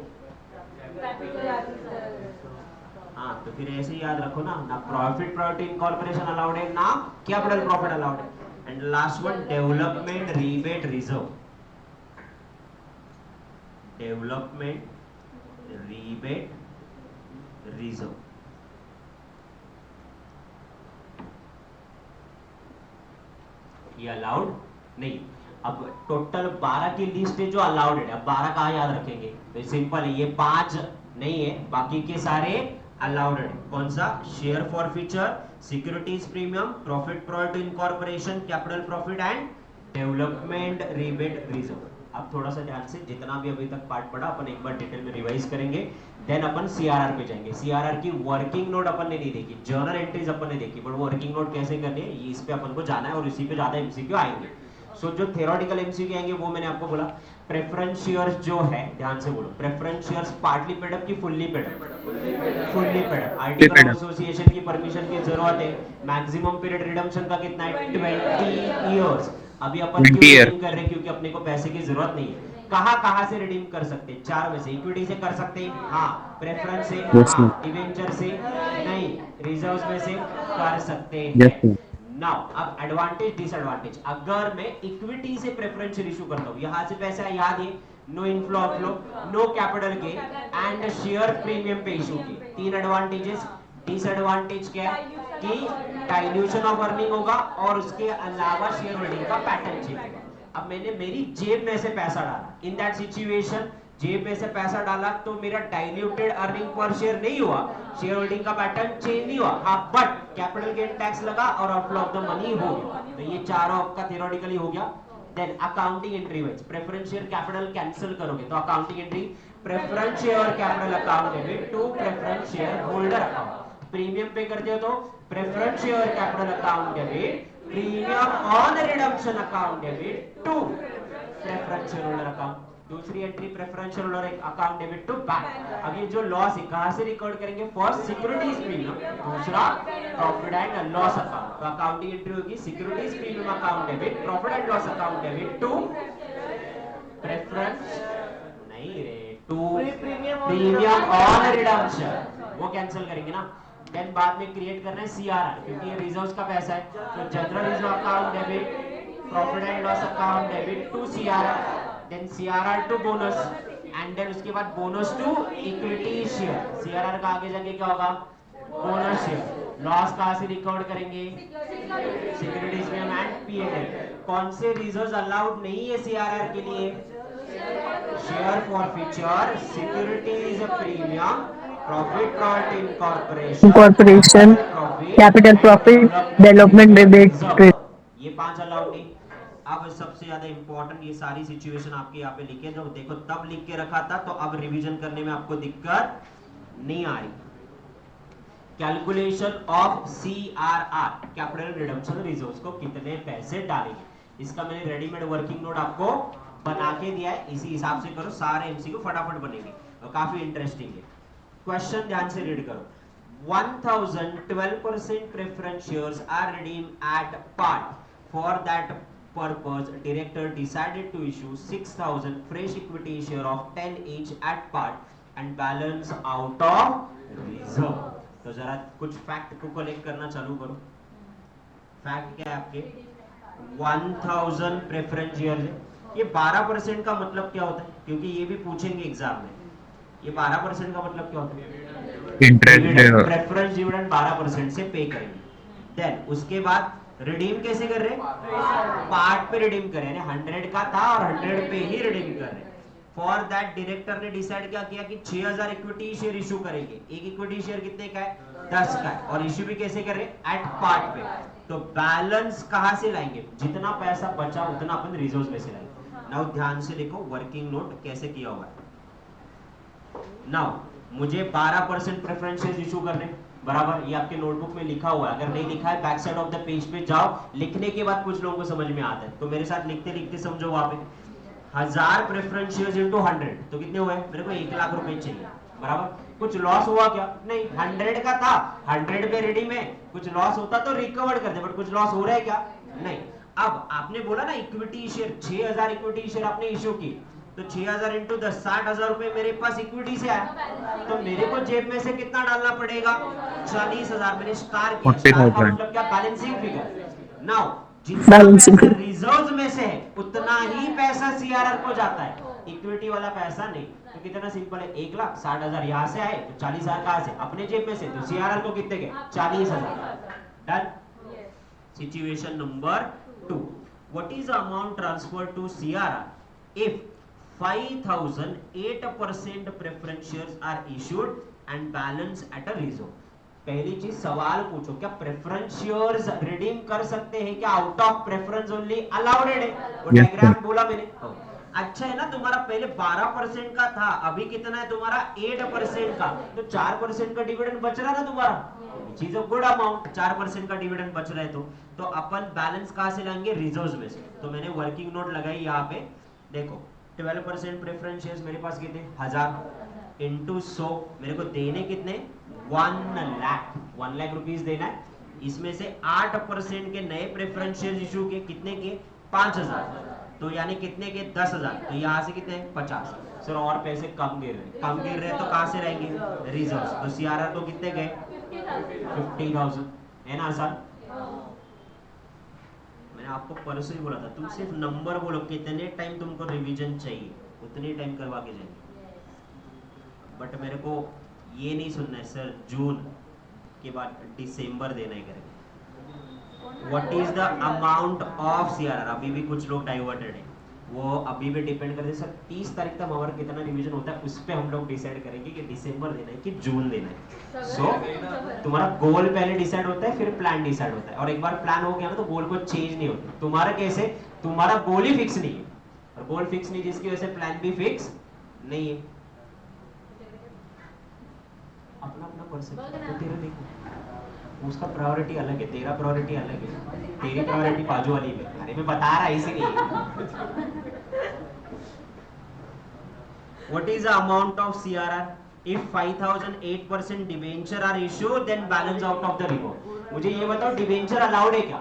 A: हाँ, तो फिर ऐसे याद रखो ना, ना profit prior to incorporation allowed है, ना कैपिटल प्रॉफिट अलाउड है। And last one development rebate reserve. Development rebate reserve ये अलाउड नहीं। अब टोटल 12 की लिस्ट है जो अलाउड है। अब 12 कहाँ याद रखेंगे? तो सिंपल है, ये 5 नहीं है, बाकी के सारे अलाउड है। कौन सा? Share forfeiture, securities premium, profit prior to incorporation, capital profit and development rebate reserve. अब थोड़ा सा ध्यान से, जितना भी अभी तक पार्ट पढ़ा अपन एक बार डिटेल में रिवाइज करेंगे, देन अपन सीआरआर पे जाएंगे। सीआरआर की वर्किंग नोट अपन ने नहीं देखी, जर्नल एंट्रीज अपन ने देखी, बट वर्किंग नोट कैसे करनी है ये इस पे अपन को जाना है, और इसी पे ज्यादा एमसीक्यू आएंगे। सो जो थ्योरेटिकल एमसीक्यू आएंगे वो मैंने आपको बोला। प्रेफरेंस शेयर्स जो है, ध्यान से बोलो, preference shares partly paid up की fully paid up? Fully paid up. Article of association की परमिशन की जरूरत है। मैक्सिमम पीरियड रिडम्पशन का कितना है? 20 इयर्स। अभी अपन क्यों रिडीम कर रहे हैं? क्योंकि अपने को पैसे की जरूरत नहीं है। कहाँ से रिडीम कर सकते हैं? 4 में से। इक्विटी से कर सकते हैं, हाँ। प्रेफरेंस से, हाँ। डिवेंचर से नहीं, रिजर्व्स में से कर सकते हैं। नाउ अब एडवांटेज डिसएडवांटेज। अगर मैं इक्विटी से प्रेफरेंस इशू करता हूँ, यहाँ से पैसा याद है, no inflow outflow, no capital के एंड शेयर प्रीमियम पे इशू की। 3 एडवांटेजेस। डिसएडवांटेज क्या है? कि डाइल्यूशन ऑफ अर्निंग होगा, और उसके अलावा शेयर होल्डिंग का पैटर्न चेंज होगा। अब मैंने मेरी जेब में से पैसा डाला, इन दैट सिचुएशन जेब में से पैसा डाला तो मेरा डाइल्यूटेड अर्निंग पर शेयर नहीं हुआ, शेयर होल्डिंग का पैटर्न चेंज नहीं हुआ, हाँ, बट कैपिटल गेन टैक्स लगा और आउटफ्लो ऑफ द मनी हो गया। तो ये चारों आपका थ्योरेटिकली हो गया। Then accounting entry wise preference share capital cancel करोगे तो accounting entry preference share capital account debit to preference share holder account. Premium pay करते हो तो preference share capital account debit premium on redemption account debit to preference share holder account. दूसरी entry preference share holder account debit to bank. अब ये जो loss है कहां से रिकॉर्ड करेंगे? फर्स्ट सिक्योरिटीज प्रीमियम, दूसरा प्रॉफिट एंड लॉस अकाउंट। तो अकाउंटिंग एंट्री होगी securities premium account debit profit and loss account debit to preference नहीं रे, टू प्रीमियम ऑन रिडम्पशन, वो कैंसिल करेंगे ना। देन बाद में क्रिएट करना है सीआरआर, क्योंकि ये रिजर्व्स का पैसा है, तो general reserve account debit profit and loss account debit to CRR, then CRR to bonus, and then उसके बाद bonus to equity share. CRR का आगे जाके क्या होगा? Bonus share. लॉस कहां से रिकॉर्ड करेंगे? सिक्योरिटीज में एंड पीएनएल। कौन से रिजर्व्स अलाउड नहीं है सीआरआर के लिए? Share forfeiture, securities premium, profit prior
B: incorporation, capital profit, development rebate.
A: ये 5 अलाउड नहीं। अब सबसे ज्यादा इंपॉर्टेंट ये सारी सिचुएशन आपके यहाँ पे लिखे, जो देखो तब लिख के रखा था, तो अब रिवीजन करने में आपको दिक्कत नहीं आ रही। Calculation of CRR capital redemption reserves को कितने पैसे डालेंगे, इसका मैंने रेडीमेड वर्किंग नोट आपको बना के दिया है, इसी हिसाब से करो, सारे एमसीक्यू फटाफट बनेंगे और काफी इंटरेस्टिंग है। क्वेश्चन ध्यान से रीड करो। 1012% preference shares are redeemed at part. For that purpose, director decided to issue 6,000 fresh equity share of 10 each at part and balance out of reserve. तो जरा कुछ फैक्ट को कलेक्ट करना चालू करो। फैक्ट क्या है आपके? 1000 प्रेफरेंस शेयर है। ये 12% का मतलब क्या होता है? क्योंकि ये भी पूछेंगे एग्जाम में। ये 12% का मतलब क्या होता है?
B: इंटरेस्ट।
A: प्रेफरेंस डिविडेंड 12% से पे करेंगे। देन उसके बाद रिडीम कैसे कर रहे? पार्ट पे रिडीम कर रहे हैं, 100 का था और 100 पे ही रिडीम कर रहे हैं। फॉर दैट डायरेक्टर ने डिसाइड क्या किया कि 6000 इक्विटी शेयर इशू करेंगे। एक इक्विटी शेयर कितने का है? 10 का है, और इशू भी कैसे कर रहे हैं? एट पार्ट पे। तो बैलेंस कहां से लाएंगे? जितना पैसा बचा उतना अपन रिजर्व्स में से लाएंगे। नाउ ध्यान से देखो वर्किंग नोट कैसे किया हुआ है। नाउ मुझे 12% प्रेफरेंस शेयर इशू करने, बराबर, ये आपके नोटबुक में लिखा हुआ है, अगर नहीं लिखा है back side of the page पे जाओ, लिखने के बाद कुछ लोगों को समझ में आता है, तो मेरे साथ लिखते लिखते समझो। वहां पे 1000 प्रेफरेंस शेयर्स इनटू 100 तो कितने हुए, मेरे को 1 लाख रुपए चाहिए, बराबर। कुछ लॉस हुआ क्या, नहीं, 100 का था, 100 पे रिडीम है, कुछ लॉस होता तो रिकवर कर दे, बट कुछ लॉस हो रहा है क्या, नहीं। अब आपने बोला ना इक्विटी शेयर, 6000 इक्विटी शेयर आपने इश्यू की, तो 6000 इंटू 10 60,000 रुपए मेरे पास इक्विटी से आया, तो मेरे को जेब में से कितना डालना पड़ेगा, 40,000। मैंने स्टार किया, स्टार का मतलब क्या, बैलेंसिंग फिगर। नाउ जितना पैसा रिजर्व्स में से है उतना ही पैसा सीआरआर को जाता है, इक्विटी वाला पैसा नहीं। तो कितना सिंपल है, 1,60,000 यहाँ से आए तो 40,000 कहां से, अपने जेब में से, तो सीआरआर को कितने गए, 40,000। Done. Situation number 2, what is the amount transfer to CRR if 5,008% preference shares are issued and balance at a reserve. पहली चीज सवाल पूछो, क्या प्रेफरेंस शेयर्स रिडीम कर सकते हैं क्या, out of preference only allowed है, वो डायग्राम बोला मैंने। अच्छा है ना, तुम्हारा पहले 12% का था, अभी कितना है तुम्हारा 8% का, तो 4% का डिविडेंड बच रहा ना तुम्हारा, चीज ऑफ गुड अमाउंट, 4% का डिविडेंड बच रहा है, तो अपन बैलेंस कहां से लाएंगे, रिजर्व्स में से। तो मैंने वर्किंग नोट लगाई यहाँ पे, देखो 12% प्रेफरेंस शेयर्स मेरे पास कितने, 1000 इंटू 100, मेरे को देने कितने, 1 लाख रुपीस देना है। इसमें से 8% के नए प्रेफरेंस शेयर्स इशू के, कितने के, 5000, तो यानी कितने के, 10,000, तो यहाँ से कितने, 50। सर और पैसे कम गिर रहे हैं तो कहां से रहेंगे, रिजर्व्स, तो सीआरआर को कितने गए, 50,000, है ना आसान। मैंने आपको परसों ही बोला था, तुम सिर्फ नंबर बोलो, कितने टाइम तुमको रिवीजन चाहिए उतने टाइम करवा के जाएंगे, बट मेरे को ये नहीं सुनना है सर जून के बाद दिसंबर देना है करेंगे। What is the amount of CRR, अभी भी कुछ लोग डाइवर्टेड है, वो अभी भी डिपेंड करते हैं सर 30 तारीख तक हमारा कितना रिवीजन होता है, उस पे हम लोग डिसाइड करेंगे कि दिसंबर देना है कि जून देना है। सो तुम्हारा गोल पहले डिसाइड होता है, फिर प्लान डिसाइड होता है, और एक बार प्लान हो गया ना तो गोल को चेंज नहीं होता। तुम्हारा कैसे, तुम्हारा गोल ही फिक्स नहीं है, और गोल फिक्स नहीं जिसकी वजह से प्लान भी फिक्स नहीं है। अपना अपना पर्सन तो तेरा देखो, उसका प्रायोरिटी अलग है, तेरा प्रायोरिटी अलग है, तेरी प्रायोरिटी बाजू वाली में, अरे मैं बता रहा इसीलिए। What is the amount of CRR if 5,008% debenture are issued then balance out of the reward. मुझे ये बताओ डिबेंचर अलाउड है क्या,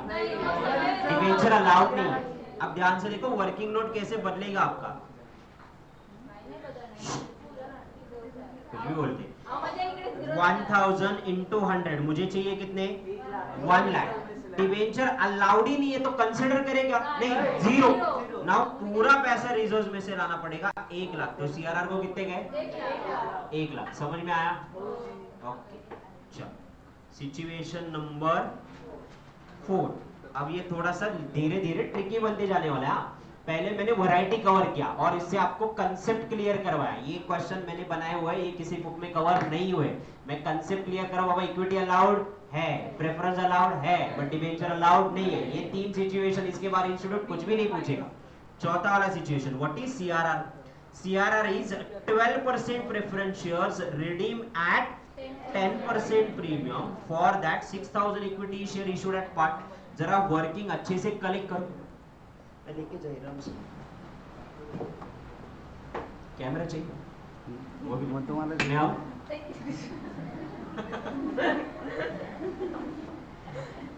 A: डिबेंचर अलाउड नहीं है। अब ध्यान से देखो वर्किंग नोट कैसे बदलेगा आपका, कुछ भी बोलते 1000 इंटू 100, मुझे चाहिए कितने, 1 लाख। डिबेंचर अलाउड ही नहीं है तो कंसिडर करेगा नहीं, 0। नाउ पूरा पैसा रिजर्व में से लाना पड़ेगा, 1 लाख, तो सीआरआर को कितने गए, 1 लाख। समझ में आया, ओके। चलो सिचुएशन नंबर 4, अब ये थोड़ा सा धीरे धीरे ट्रिकी बनते जाने वाला है। पहले मैंने वैरायटी कवर किया और इससे आपको कंसेप्ट क्लियर करवाया, ये क्वेश्चन मैंने बनाए हुए हैं, ये किसी बुक में कवर नहीं हुए, मैं कंसेप्ट क्लियर करा। बाबा इक्विटी अलाउड है, प्रेफरेंस अलाउड है, बट डिबेंचर अलाउड नहीं है। ये 3 सिचुएशन, इसके बारे में इंस्टीट्यूट कुछ भी नहीं पूछेगा। चौथा वाला situation, what is CRR, CRR is 12% preference shares redeem at 10% premium for that 6,000 equity share issued at part. जरा वर्किंग अच्छे से कलेक्ट करो, मैं लेके जा रहा हूं, कैमरा चाहिए वो भी तुम्हारे ले आओ।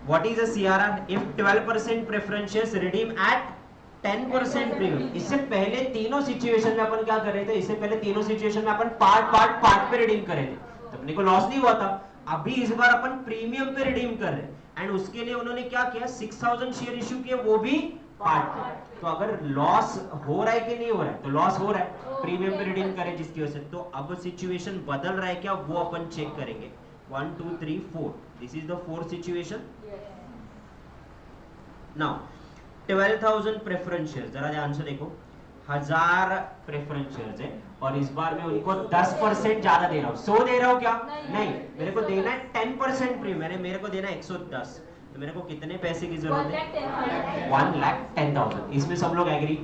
A: What is a CRR if 12% preference shares redeem at 10% premium. इससे पहले तीनों सिचुएशन में अपन क्या कर रहे थे, इससे पहले तीनों सिचुएशन में अपन पार्ट पे रिडीम कर रहे थे, तो अपने को लॉस नहीं हुआ था। अभी इस बार अपन प्रीमियम पे रिडीम कर रहे हैं, एंड उसके लिए उन्होंने क्या किया, 6,000 शेयर इश्यू किए, वो भी पार्ट। तो अगर लॉस हो रहा है कि नहीं हो रहा है, तो लॉस हो रहा है, प्रीमियम पे रिडीम करें जिसकी वजह से। तो अब सिचुएशन बदल रहा है क्या, वो अपन चेक करेंगे। 1 2 3 4, this is the 4th situation. Now 12,000 preference share, जरा ध्यान से देखो, 1000 प्रेफरेंस शेयर्स है और इस बार मैं उनको 10% ज्यादा दे रहा हूँ। 100 दे रहा हूँ क्या, नहीं, मेरे को देना है 10% प्रीमियम, मेरे को देना है 110, तो मेरे को कितने पैसे की जरूरत है, 1,10,000। इसमें सब लोग एग्री,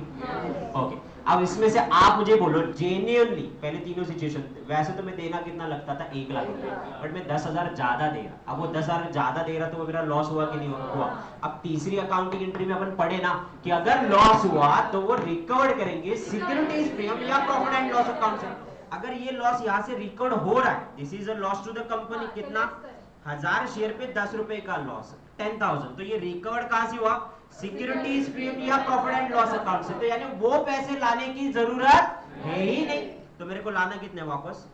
A: ओके। अब इसमें से आप मुझे बोलो जेन्युइनली, पहले तीनों सिचुएशन, वैसे तो मैं देना कितना लगता था 1 लाख रुपए, बट मैं 10,000 ज्यादा दे रहा। अब वो 10,000 ज्यादा दे रहा तो वो मेरा लॉस हुआ कि नहीं हुआ? अब तीसरी अकाउंटिंग एंट्री में अपन पढ़े ना कि अगर लॉस हुआ तो वो रिकवर करेंगे सिक्योरिटीज प्रीमियम या प्रॉफिट एंड लॉस अकाउंट से। अगर ये लॉस यहाँ से रिकवर हो रहा है, this is a loss to the company, कितना? 1000 शेयर पे 10 रुपए का लॉस, 10,000, तो ये रिकवर कहां से हुआ? सिक्योरिटीज प्रीमियम या प्रॉफिट एंड लॉस अकाउंट से। तो यानी वो पैसे लाने की जरूरत है ही नहीं, तो मेरे को लाना कितने वापस?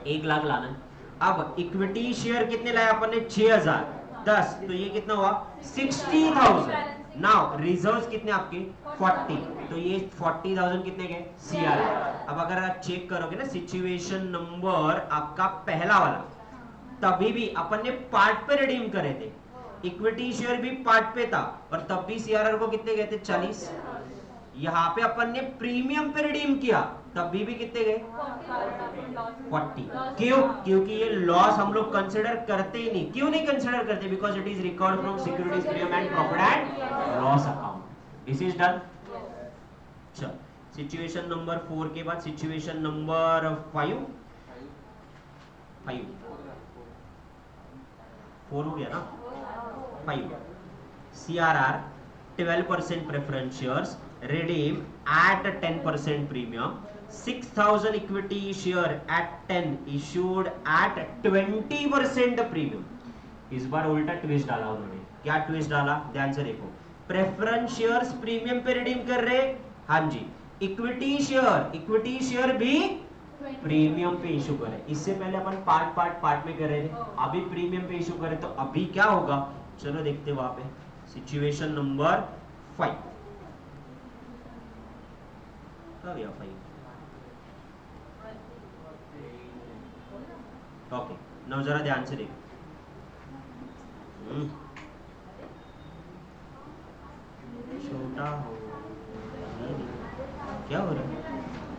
A: 1 लाख लाना है। अब इक्विटी शेयर कितने लाए अपन ने? 6,000, 10, तो ये कितना हुआ? 60,000। नाउ रिजर्व्स कितने आपके? 40, तो ये 40,000 कितने गए? सीआरआर। अब अगर आप चेक करोगे ना सिचुएशन नंबर आपका पहला वाला, तभी भी अपन ने पार्ट पे रिडीम करे थे, इक्विटी शेयर भी पार्ट पे था, और तब भी सीआरआर को कितने गए थे? 40। यहाँ पे अपन ने प्रीमियम पे रिडीम किया, तब भी कितने गए? 40। क्यों? क्योंकि ये लॉस हम लोग कंसिडर करते ही नहीं। क्यों नहीं कंसिडर करते? Because it is recovered from securities premium and profit and loss account. This is done. चलो सिचुएशन नंबर 4 के बाद सिचुएशन नंबर 5 4 हो गया ना? 5 CRR 12% preference shares redeem at 10% premium, 6,000 equity share at 10 issued at 20% premium। इस बार उल्टा twist डाला उन्होंने। क्या ट्विस्ट डाला? ध्यान से देखो, प्रेफरेंस शेयर्स प्रीमियम पे रिडीम कर रहे, हाँ जी, इक्विटी शेयर भी प्रीमियम पे इशू करें। इससे पहले अपन पार्ट में कर रहे थे, अभी प्रीमियम पे इशू करें, तो अभी क्या होगा? चलो देखते हैं वहां पे सिचुएशन नंबर 5 आ गया। 5 ओके, नाउ जरा ध्यान से देखो। छोटा हो क्या हो रहा है?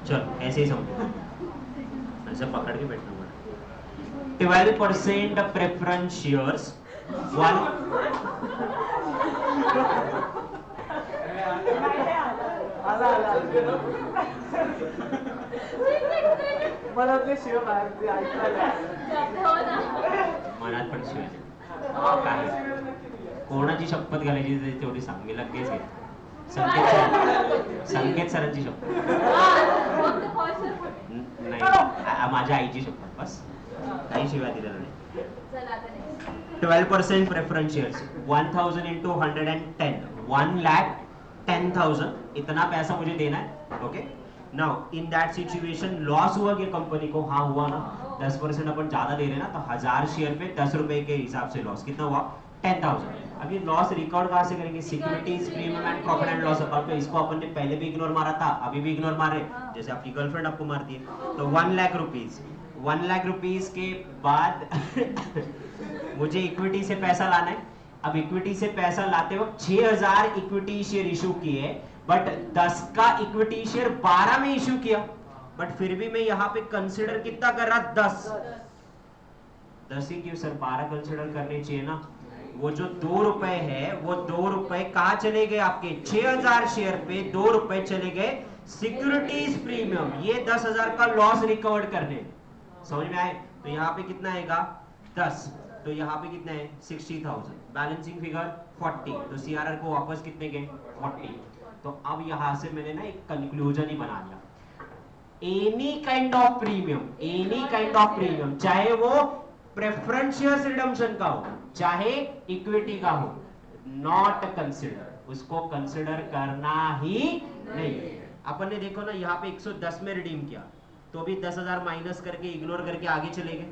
A: चलो ऐसे ही समझो, ऐसे पकड़ के बैठना पड़ा। 12% प्रेफरेंस शेयर्स, 1
C: मनातले शिव बाहेर ते ऐकायला.
A: मनात पण शिवाय काय कोणाची शपथ घालायची तेवढी सांग, मी लगेच घे. संकेत सरांची शपथ नाही, माझ्या आईची शपथ, बस काही शिवाय दिलेलं नाही. 12% preference shares, 1,000 into 110, 1,10,000, इतना पैसा मुझे देना है. Okay, now in that situation loss हुआ कि कंपनी को? हाँ हुआ ना, 10% अपन ज्यादा दे रहे हैं ना, तो 1000 शेयर पे 10 रुपए के हिसाब से लॉस कितना हुआ? 10,000. अब ये लॉस रिकॉर्ड कहाँ से करेंगे? Securities premium and profit and loss account पे. इसको अपन ने पहले भी इग्नोर मारा था, अभी भी इग्नोर मारे, जैसे आपकी गर्लफ्रेंड आपको मारती है. तो 1 लाख रुपीज, 1 लाख रुपीज के बाद मुझे इक्विटी से पैसा लाना है. अब इक्विटी से पैसा लाते वक्त 6000 इक्विटी शेयर इशू किए, बट 10 का इक्विटी शेयर 12 में इशू किया, बट फिर भी मैं यहाँ पे कंसिडर कितना कर रहा? 10 ही क्यों सर, 12 कंसिडर करने चाहिए ना. वो जो 2 रुपए है, वो 2 रुपए कहाँ चले गए? आपके 6000 शेयर पे 2 रुपए चले गए सिक्योरिटीज प्रीमियम, ये 10,000 का लॉस रिकवर करने. समझ में आए? तो यहाँ पे कितना आएगा? 10. तो यहाँ पे कितना है? 60,000. Balancing figure 40. तो सीआरआर को वापस कितने गए? 40. तो अब यहाँ से मैंने ना एक कंक्लूजन ही बना लिया. एनी काइंड ऑफ प्रीमियम, चाहे वो प्रेफरेंस शेयर्स रिडम्पशन का हो, चाहे इक्विटी का हो, नॉट कंसिडर, उसको कंसिडर करना ही नहीं. अपन ने देखो ना, यहाँ पे 110 में रिडीम किया, तो भी 10,000 माइनस करके इग्नोर करके आगे चले गए.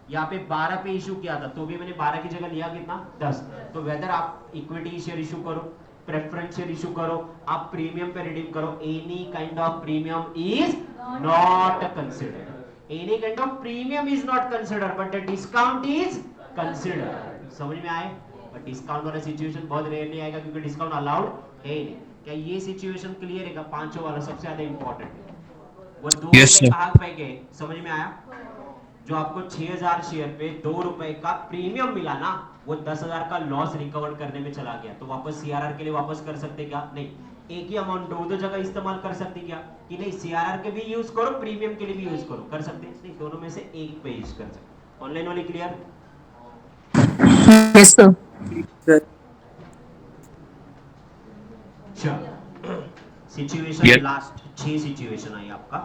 A: यहाँ पे 12 पे इशू किया था, तो भी मैंने 12 की जगह लिया कितना? 10. तो वेदर आप इक्विटी शेयर इशू करो, प्रेफरेंस शेयर इशू करो, आप प्रीमियम पे रिडीम करो, any kind of premium is not considered. Any kind of premium is not considered, but the discount is considered. समझ में आए? बट डिस्काउंट वाला सिचुएशन बहुत रेयरली आएगा, क्योंकि डिस्काउंट अलाउड है नहीं. क्या ये सिचुएशन क्लियर है? पांचों वाला सबसे ज्यादा इंपॉर्टेंट है. वो 2 रुपए कहाँ पे गए? समझ में आया? जो आपको 6000 शेयर पे 2 रुपए का प्रीमियम मिला ना, वो 10,000 का लॉस रिकवर करने में चला गया. तो वापस सीआरआर के लिए वापस कर सकते क्या? नहीं. एक ही अमाउंट दो जगह इस्तेमाल कर सकते क्या कि नहीं? सीआरआर के भी यूज करो, प्रीमियम के लिए भी यूज करो, कर सकते नहीं? दोनों में से एक पे यूज कर सकते। ऑनलाइन वाले क्लियर?
B: Yes, sir.
A: चलो सिचुएशन
B: Yes.
A: लास्ट 6 सिचुएशन आई आपका।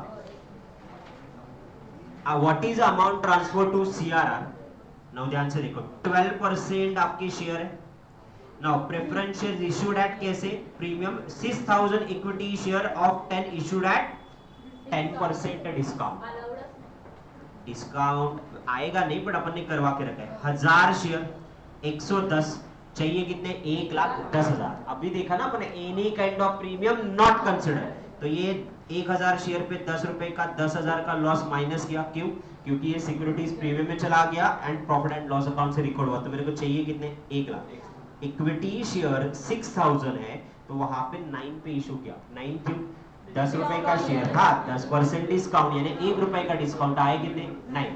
A: What is amount transfer to CRR? Now ध्यान से देखो, 12% आपके शेयर है। Now preference share issued at कैसे? Premium 6000 equity share of 10 issued at 10% discount. Discount आएगा नहीं बट अपन ने करवा के रखा है। 1000 शेयर 110 चाहिए कितने? 1,10,000। अभी देखा ना अपने any kind of premium not consider, तो ये 1000 शेयर पे 10 रुपए का 10,000 का लॉस माइनस किया। क्यों? क्योंकि ये सिक्योरिटीज प्रीमियम में चला गया and profit and loss account से रिकॉर्ड हुआ, तो मेरे को चाहिए कितने? 1,00,000। इक्विटी शेयर 6000 है तो वहां पे 9 पे इशू किया। 9 क्यों? 10 रुपए का शेयर था, 10% डिस्काउंट यानी 1 रुपए का डिस्काउंट आए कितने? 9।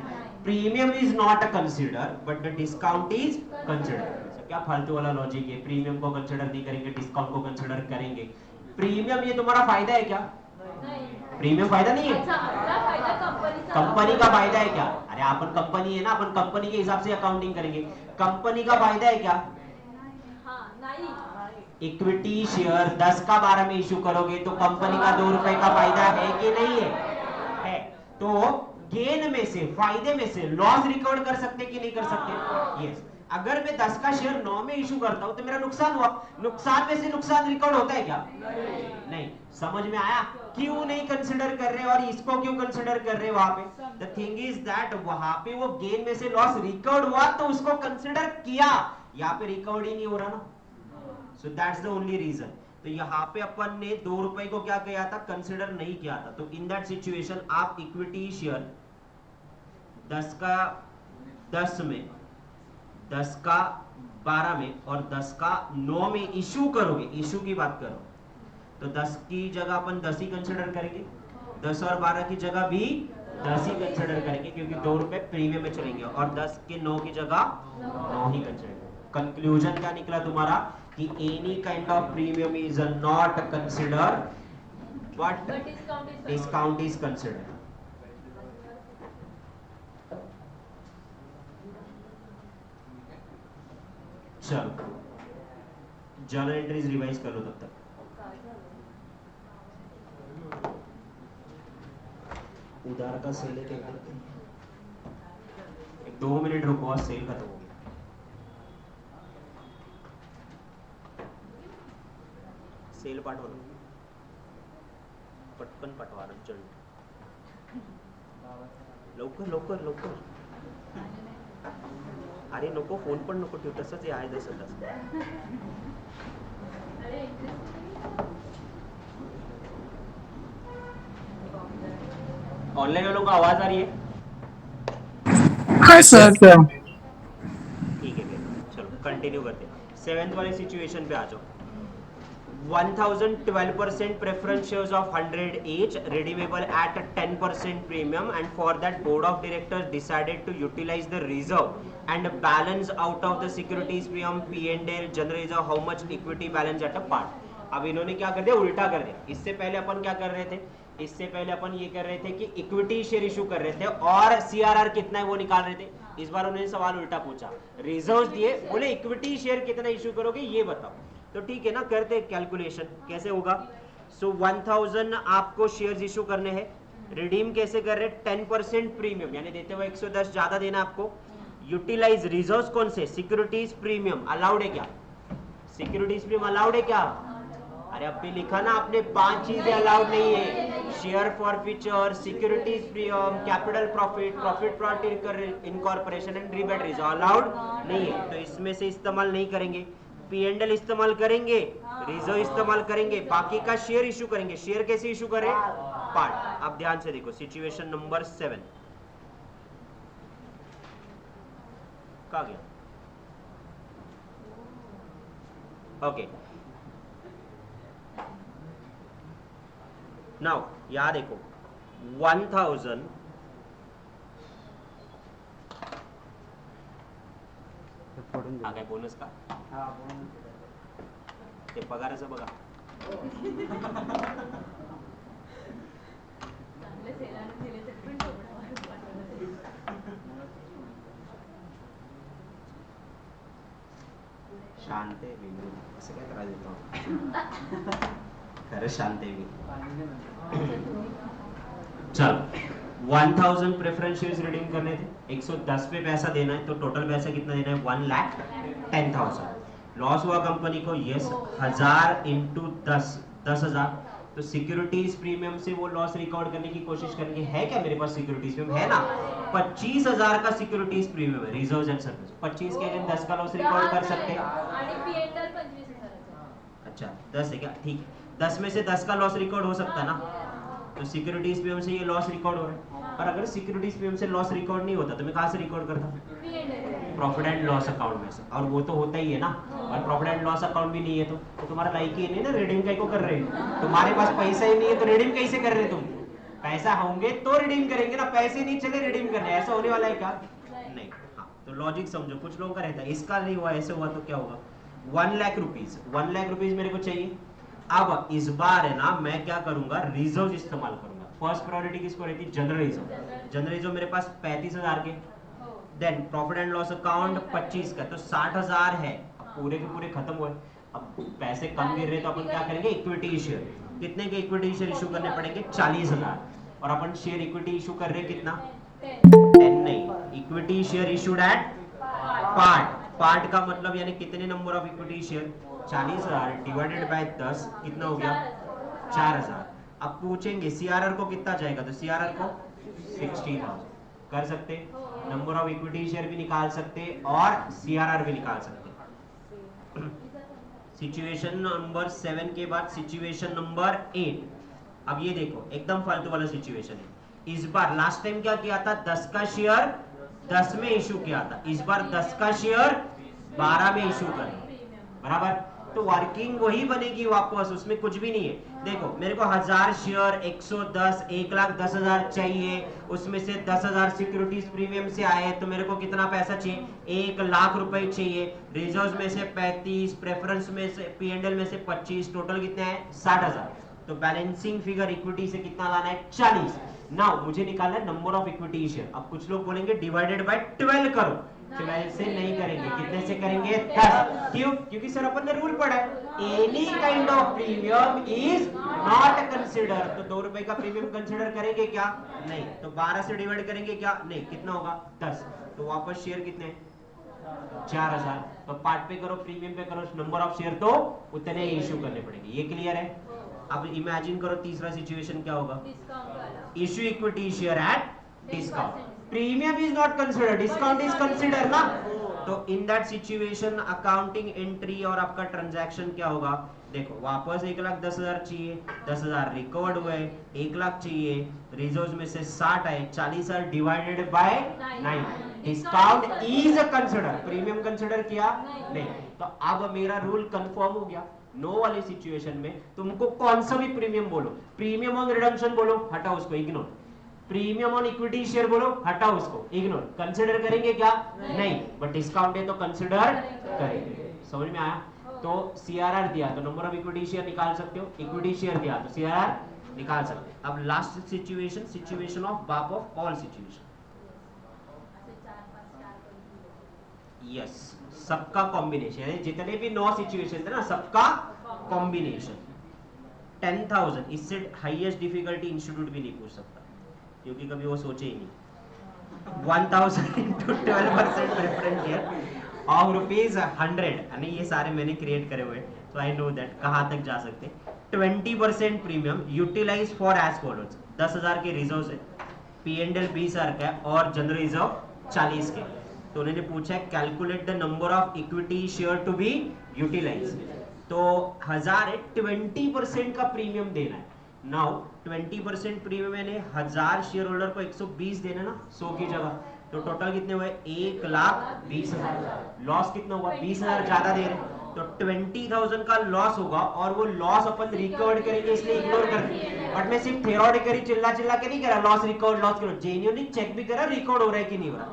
A: Premium is not consider but the discount is consider. क्या फालतू वाला लॉजिक है? प्रीमियम को कंसिडर नहीं करेंगे, डिस्काउंट को कंसिडर करेंगे। प्रीमियम ये तुम्हारा फायदा है क्या? प्रीमियम फायदा नहीं है, कंपनी का फायदा है क्या? अरे अपन कंपनी है ना, अपन कंपनी के हिसाब से अकाउंटिंग करेंगे। कंपनी का फायदा है क्या? इक्विटी शेयर 10 का 12 में इशू करोगे तो कंपनी का 2 रुपए का फायदा है कि नहीं है? है। तो गेन में से, फायदे में से लॉस रिकवर कर सकते कि नहीं कर सकते? यस। अगर मैं 10 का शेयर 9 में इशू करता हूं तो मेरा नुकसान हुआ। नुकसान में से नुकसान रिकॉर्ड होता है क्या? नहीं। समझ में आया क्यों नहीं कंसिडर कर रहे और इसको क्यों कंसिडर कर रहे? वहां पे द थिंग इज दैट वहां पे वो गेन में से लॉस रिकॉर्ड हुआ तो उसको कंसिडर किया, यहाँ पे रिकॉर्ड ही नहीं हो रहा ना। So that's the only reason. तो यहाँ पे अपन ने 2 रुपए को क्या किया था? कंसिडर नहीं किया था। तो इन दैट सिचुएशन आप इक्विटी शेयर 10 का 10 में, 10 का 12 में और 10 का 9 में इशू करोगे। इशू की बात करो तो 10 की जगह अपन 10 ही कंसिडर करेंगे, 10 और 12 की जगह भी 10 ही कंसिडर करेंगे क्योंकि 2 रुपए प्रीमियम में चलेंगे और 10 के 9 की जगह 9 ही कंसिडर। कंक्लूजन क्या निकला तुम्हारा कि any kind of premium is not consider but discount is consider. चलो जर्नल एंट्रीज रिवाइज कर लो तब तक। उधार का सेल है क्या? 2 मिनट रुको और सेल खत्म हो गया। सेल पाठवलं पटकन पाठवा अर्जंट, लवकर लवकर लवकर। अरे नको फोन पण नको ठेव, तसंच आहे जसं तसं। ऑनलाइन वालों को आवाज आ रही है?
B: हाँ सर।
A: ठीक है चलो कंटिन्यू करते हैं। 7th वाले सिचुएशन पे आ जाओ। 1012% preference shares of 100 each redeemable at 10% premium, and for that board of directors decided to utilize the reserve and balance out of the securities premium P&L general reserve how much equity balance at a part। अब इन्होंने क्या कर दिया? उल्टा कर दिया। इससे पहले अपन क्या कर रहे थे? इससे पहले अपन ये कर रहे थे कि इक्विटी शेयर इशू कर रहे थे और सीआरआर कितना है वो निकाल रहे थे। इस बार उन्होंने सवाल उल्टा पूछा, रिजर्व दिए, बोले इक्विटी शेयर कितना इशू करोगे ये बताओ। तो ठीक है ना, करते कैलकुलेशन कैसे होगा। सो 1000 आपको शेयर्स इशू करने हैं, रिडीम कैसे कर रहे हैं? 10% प्रीमियम यानी देते हुए 110 ज्यादा देना आपको। यूटिलाइज रिजर्व्स कौन से? सिक्योरिटीज प्रीमियम अलाउड है क्या? सिक्योरिटीज प्रीमियम अलाउड है क्या? अरे अब भी लिखा ना आपने, 5 चीजें अलाउड नहीं है। Share forfeiture, securities premium, capital profit, profit plot incorporation and rebate reserve allowed नहीं है। तो इसमें से इस्तेमाल नहीं करेंगे। P&L इस्तेमाल करेंगे, रिजर्व इस्तेमाल करेंगे, बाकी का शेयर इशू करेंगे। शेयर कैसे इशू करें? पार्ट। अब ध्यान से देखो सिचुएशन नंबर 7 कहाँ गया? ओके नाउ यहाँ देखो 1000 हा काय बोनस का? ते पगाराचं बघा
D: चांगले सेलाने दिले तरी पण तेवढं वाढत वाटत.
A: शांत आहे बिंदू, असं काय त्रास देतो? खरंच शांत आहे मी. चलो 1000 प्रेफरेंस शेयर्स रिडीम करने थे, 110 पे पैसा देना है, तो टोटल पैसा कितना देना है? 1,10,000. लॉस हुआ कंपनी को, यस, 1000 इंटू 10,000. तो सिक्योरिटीज प्रीमियम से वो लॉस रिकॉर्ड करने की कोशिश करेंगे. है क्या मेरे पास सिक्योरिटीज प्रीमियम? है ना. 25,000 का सिक्योरिटीज प्रीमियम है, रिजर्व्स एंड सर्विस. 25 के अगेंस्ट 10 का लॉस रिकॉर्ड कर सकते हैं.
E: आणि P&L 25,000.
A: अच्छा 10 है क्या? ठीक है, 10 में से 10 का लॉस रिकॉर्ड हो सकता है ना. तो सिक्योरिटीज प्रीमियम से ये लॉस रिकॉर्ड हो रहा है. और अगर सिक्योरिटीज प्रीमियम से लॉस रिकॉर्ड नहीं होता तो मैं कहाँ से रिकॉर्ड करता? प्रॉफिट एंड लॉस अकाउंट में से. और वो तो होता ही है ना. और प्रॉफिट एंड लॉस अकाउंट भी नहीं है तो तुम्हारा लाइक ही नहीं ना. रिडीम कैसे को कर रहे हो? तुम्हारे पास पैसा ही नहीं है तो रिडीम कैसे कर रहे हो तुम? पैसा होंगे तो रिडीम करेंगे ना. पैसे नहीं चले रिडीम करने, ऐसा होने वाला है क्या? नहीं. हाँ, तो लॉजिक समझो. कुछ लोगों का रहता है इसका नहीं हुआ, ऐसे हुआ तो क्या होगा? 1 लाख रुपीज, 1 लाख रुपीज मेरे को चाहिए. अब इस बार है ना मैं क्या करूंगा? रिजर्व इस्तेमाल करूंगा. फर्स्ट प्रायोरिटी किसको रहती है? General reserve. जनरल रिजर्व मेरे पास 35,000 के. Then profit and loss account 25 का, तो 60,000 है. अब पूरे के पूरे खत्म हुए. अब पैसे कम गिर रहे तो अपन क्या करेंगे? Equity share. कितने के इक्विटी शेयर इशू करने पड़ेंगे? 40,000. और अपन शेयर इक्विटी इशू कर रहे हैं कितना? 10 नहीं. Equity share issued at part का मतलब यानी कितने number of equity share? 40,000 divided by 10 कितना हो गया? 4,000. अब पूछेंगे सीआरआर को कितना जाएगा, तो सीआरआर को 60,000 कर सकते. नंबर ऑफ इक्विटी शेयर भी निकाल सकते और सीआरआर भी निकाल सकते. सिचुएशन नंबर 7 के बाद सिचुएशन नंबर 8. अब ये देखो एकदम फालतू वाला सिचुएशन है. इस बार लास्ट टाइम क्या किया था? 10 का शेयर 10 में इशू किया था. इस बार 10 का शेयर 12 में इशू करें. बराबर. तो वर्किंग वही बनेगी वापस, उसमें कुछ भी नहीं है. देखो मेरे को 1000 शेयर 110 1,10,000 चाहिए. उसमें से 10,000 सिक्योरिटीज प्रीमियम से आए तो मेरे को कितना पैसा चाहिए? 1 लाख रुपए चाहिए. रिजर्व में से 35, प्रेफरेंस में से P&L में से 25, टोटल कितने हैं? 60,000. तो बैलेंसिंग फिगर इक्विटी से कितना लाना है? 40. नाउ मुझे निकालना है नंबर ऑफ इक्विटी शेयर. अब कुछ लोग बोलेंगे डिवाइडेड बाय 12 करो. 12 से नहीं करेंगे. कितने से करेंगे? 10. क्यों? क्योंकि सर अपन ने रूल पढ़ा है any kind of premium is not consider. तो 2 रुपए का प्रीमियम कंसिडर करेंगे क्या? नहीं. तो 12 से डिवाइड करेंगे क्या? नहीं. कितना होगा? 10. तो वापस शेयर कितने? 4,000. तो पार्ट पे करो, प्रीमियम पे करो, नंबर ऑफ शेयर तो उतने ही इश्यू करने पड़ेंगे. ये क्लियर है? अब इमेजिन करो तीसरा सिचुएशन क्या होगा? Issue equity share at discount. Premium is not consider, discount is consider ना. तो in that situation accounting entry और आपका ट्रांजैक्शन क्या होगा? देखो वापस 1,10,000 चाहिए, 10,000 रिकवर्ड हुए, 1 लाख चाहिए, रिजर्व्स में से 60 आए, 40,000 divided by 9. Discount is consider. Premium consider किया? नहीं. तो अब मेरा रूल कंफर्म हो गया. नो वाली सिचुएशन में तुमको कौन सा भी प्रीमियम बोलो, प्रीमियम ऑन रिडम्पशन बोलो, हटाओ उसको, ignore. Premium on equity share बोलो, हटाओ उसको, इग्नोर. कंसिडर करेंगे क्या? नहीं. बट डिस्काउंट है तो कंसिडर करेंगे. समझ में आया? तो सीआरआर दिया तो नंबर ऑफ इक्विटी शेयर निकाल सकते हो. इक्विटी शेयर दिया तो सीआरआर निकाल सकते हो. अब लास्ट सिचुएशन, सिचुएशन ऑफ बाप ऑफ ऑल सिचुएशन. यस, सबका कॉम्बिनेशन है. जितने भी 9 सिचुएशन थे ना, सबका कॉम्बिनेशन. 10,000 इससे हाईएस्ट डिफिकल्टी इंस्टीट्यूट भी नहीं पूछ सकता क्योंकि कभी वो सोचे ही नहीं. 1000 into 12% प्रेफरेंस शेयर ऑफ ₹100. यानी ये सारे मैंने क्रिएट करे हुए, तो आई नो दैट कहाँ तक जा सकते. 20% premium utilize for as follows. 10,000 के रिजर्व है, P&L 20,000 का है और जनरल रिजर्व 40 के. तो उन्होंने पूछा है calculate the number of equity share to be utilize. तो 1000 है, 20% का प्रीमियम देना है. नाउ 20% प्रीमियम यानी 1000 शेयर होल्डर को 120 देना ना 100 की जगह. तो टोटल कितने हुए? 1,20,000. लॉस कितना हुआ? 20,000 ज्यादा दे रहे. तो 20,000 का लॉस होगा और वो लॉस अपन रिकवर करेंगे, इसलिए इग्नोर कर दिया. बट मैं सिर्फ थ्योरेटिकली चिल्ला चिल्ला के नहीं करा लॉस रिकवर लॉस करो. जेन्युइनली चेक भी करा रिकॉर्ड हो रहा है कि नहीं हो रहा.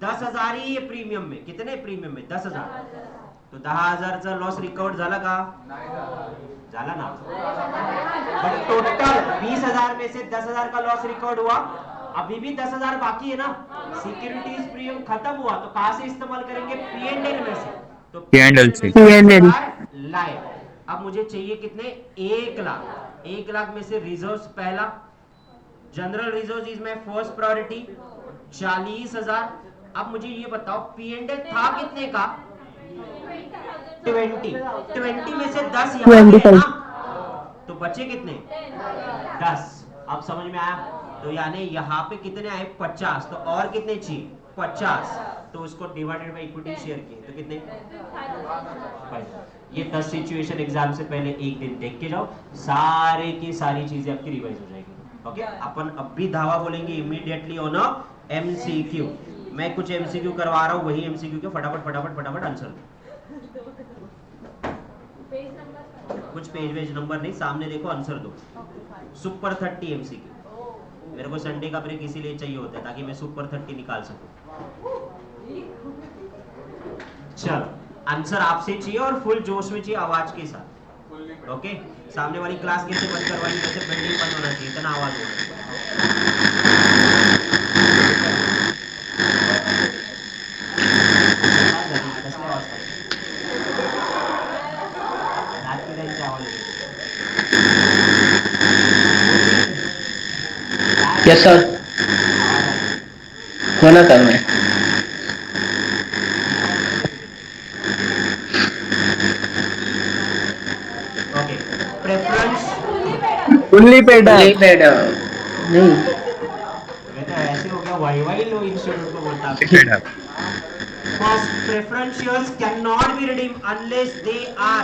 A: 10,000 ही ये प्रीमियम में. कितने प्रीमियम में? 10,000. तो 10,000चा लॉस रिकवर झाला का? झाला ना? बट टोटल 20,000 में से 10,000 का लॉस रिकॉर्ड हुआ, अभी भी 10,000 बाकी है ना। सिक्योरिटीज प्रीमियम खत्म हुआ तो कहां से इस्तेमाल करेंगे? P&L में से। तो
B: P&L से
A: P&L लाए। अब मुझे चाहिए कितने? 1 लाख। 1 लाख में से रिजर्व्स पहला, general reserve is my first priority 40,000। अब मुझे ये बताओ P&L था कितने का? 20 में से 10 यहाँ है ना, तो बचे कितने? 10। अब समझ में आया? तो यानी यहाँ पे कितने आए? 50। तो और कितने चाहिए? 50। तो उसको डिवाइडेड बाय इक्विटी शेयर किए तो कितने? 5। ये 10 सिचुएशन एग्जाम से पहले एक दिन देख के जाओ, सारे की सारी चीजें आपकी रिवाइज हो जाएगी। ओके, अपन अब भी धावा बोलेंगे इमीडिएटली ऑन अ एमसीक्यू। मैं कुछ एमसीक्यू करवा रहा हूँ, वही एमसीक्यू के फटाफट फटाफट फटाफट आंसर दो। कुछ पेज वेज नंबर नहीं, सामने देखो आंसर दो। Super 30 MCQ. मेरे को संडे का ब्रेक इसीलिए चाहिए होता है ताकि मैं सुपर 30 निकाल सकूं। चलो, आंसर आपसे चाहिए और फुल जोश में चाहिए, आवाज के साथ। ओके, सामने वाली क्लास कैसे बंद करवानी, जैसे बिल्डिंग बंद होना चाहिए, इतना आवाज होना।
F: यस सर, होना था मैं।
A: ओके, प्रेफरेंस
B: फुल्ली पेड
F: नहीं पेड नहीं,
A: मैं तो ऐसे हो गया, वाई वाई लो इंस्टीट्यूट को बोलता
B: paid
A: first preference shares can not be redeem unless they are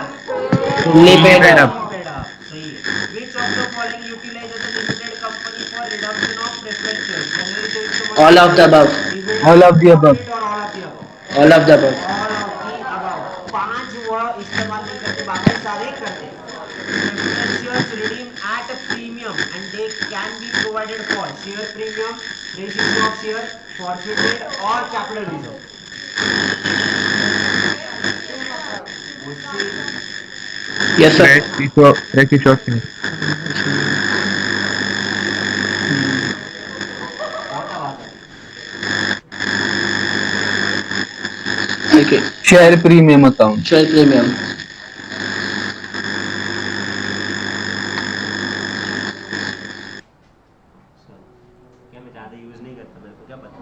F: fully paid
A: paid
F: up.
A: up। सही है। Which of the following utilizes a limited company for redemption of preference shares? Generally तो इसको
F: All of the above.
B: All of the above.
A: और all of the above।
F: All of the above.
A: All of the above। 5 वह इस्तेमाल नहीं करते, बाकी सारे करते। Preference shares redeem at a premium and they can be provided for share premium, fresh issue of share, forfeited or capital reserve।
F: Yes sir.
B: Fresh short
F: ठीक है,
B: share premium account.
F: Share premium.
A: क्या मैं ज्यादा use नहीं करता, मेरे को क्या पता।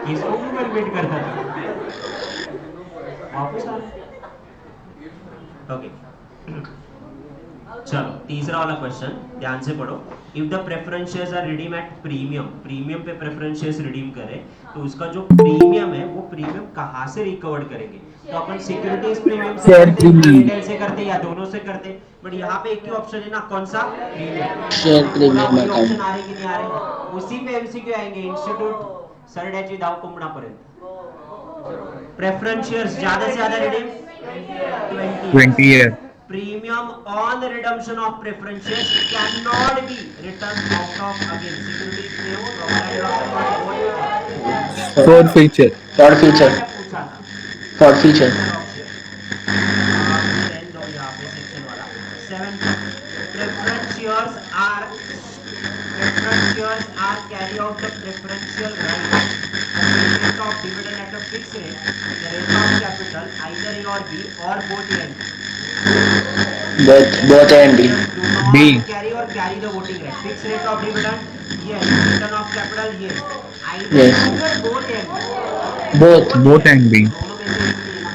A: किसको गूगल मीट करता था? वापस आ। ओके, चलो तीसरा वाला क्वेश्चन ध्यान से पढ़ो। If the preference shares are redeem at premium, premium पे प्रेफरेंस शेयर्स रिडीम करें तो उसका जो प्रीमियम है वो प्रीमियम कहां से रिकवर करेंगे? तो अपन सिक्योरिटीज प्रीमियम से
B: Share
A: करते,
B: premium.
A: P&L से करते या दोनों से करते, बट यहाँ पे एक ही ऑप्शन है ना, कौन सा? Premium.
F: Share premium
A: option
F: account.
A: आ रहे कि नहीं आ रहे? उसी पे एमसीक्यू आएंगे, इंस्टीट्यूट सरड्याची धाव कुंभणापर्यंत। प्रेफरेंस शेयर्स ज्यादा से ज्यादा redeem
B: 20 year.
A: Premium on the redemption of preference shares cannot be returned out of again securities में हो profit loss account
B: For future.
F: For future,
A: पूछा था
F: फॉर फ्यूचर।
A: end हो यहाँ पे section वाला 7 preference shares are carry out the preferential right the payment of dividend at a fixed rate the rate of capital either A or B or both A and B
F: both A and B.
A: do
B: B.
A: not carry or carry the voting right. Fixed rate of dividend, yes. Return of capital, yes. Either
F: Yes.
A: either both and
F: both.
B: Both and B.
A: दोनों में से एक ही है ना।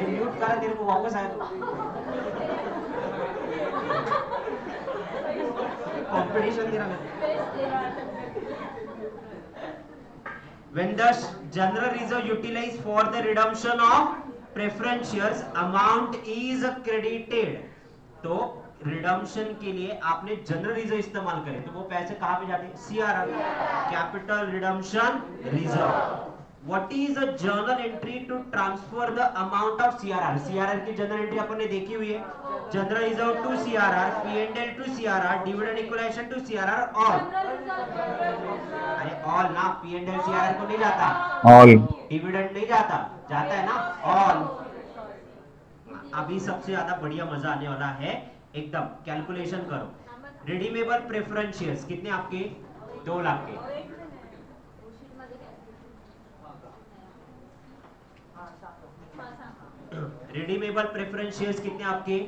A: Mute करा तेरे को वापस आया तो कंपटीशन तेरा में। When the general reserve utilized for the redemption of preference shares, amount is credited. तो रिडम्पशन के लिए आपने जनरल रिजर्व इस्तेमाल करे तो वो पैसे कहां पे जाते हैं? CRR, capital redemption reserve. What is a journal entry to transfer the amount of CRR? CRR की जर्नल एंट्री अपन ने देखी हुई है, general reserve to CRR, P&L to CRR, dividend equalisation to CRR, all. अरे ऑल ना, P&L CRR को नहीं जाता,
B: All.
A: डिविडेंड नहीं जाता, जाता है ना ऑल। अभी सबसे ज्यादा बढ़िया मजा आने वाला है, एकदम कैलकुलेशन करो। रिडीमेबल प्रेफरेंस शेयर्स कितने आपके? 2 लाख के। रिडीमेबल प्रेफरेंस शेयर्स कितने आपके?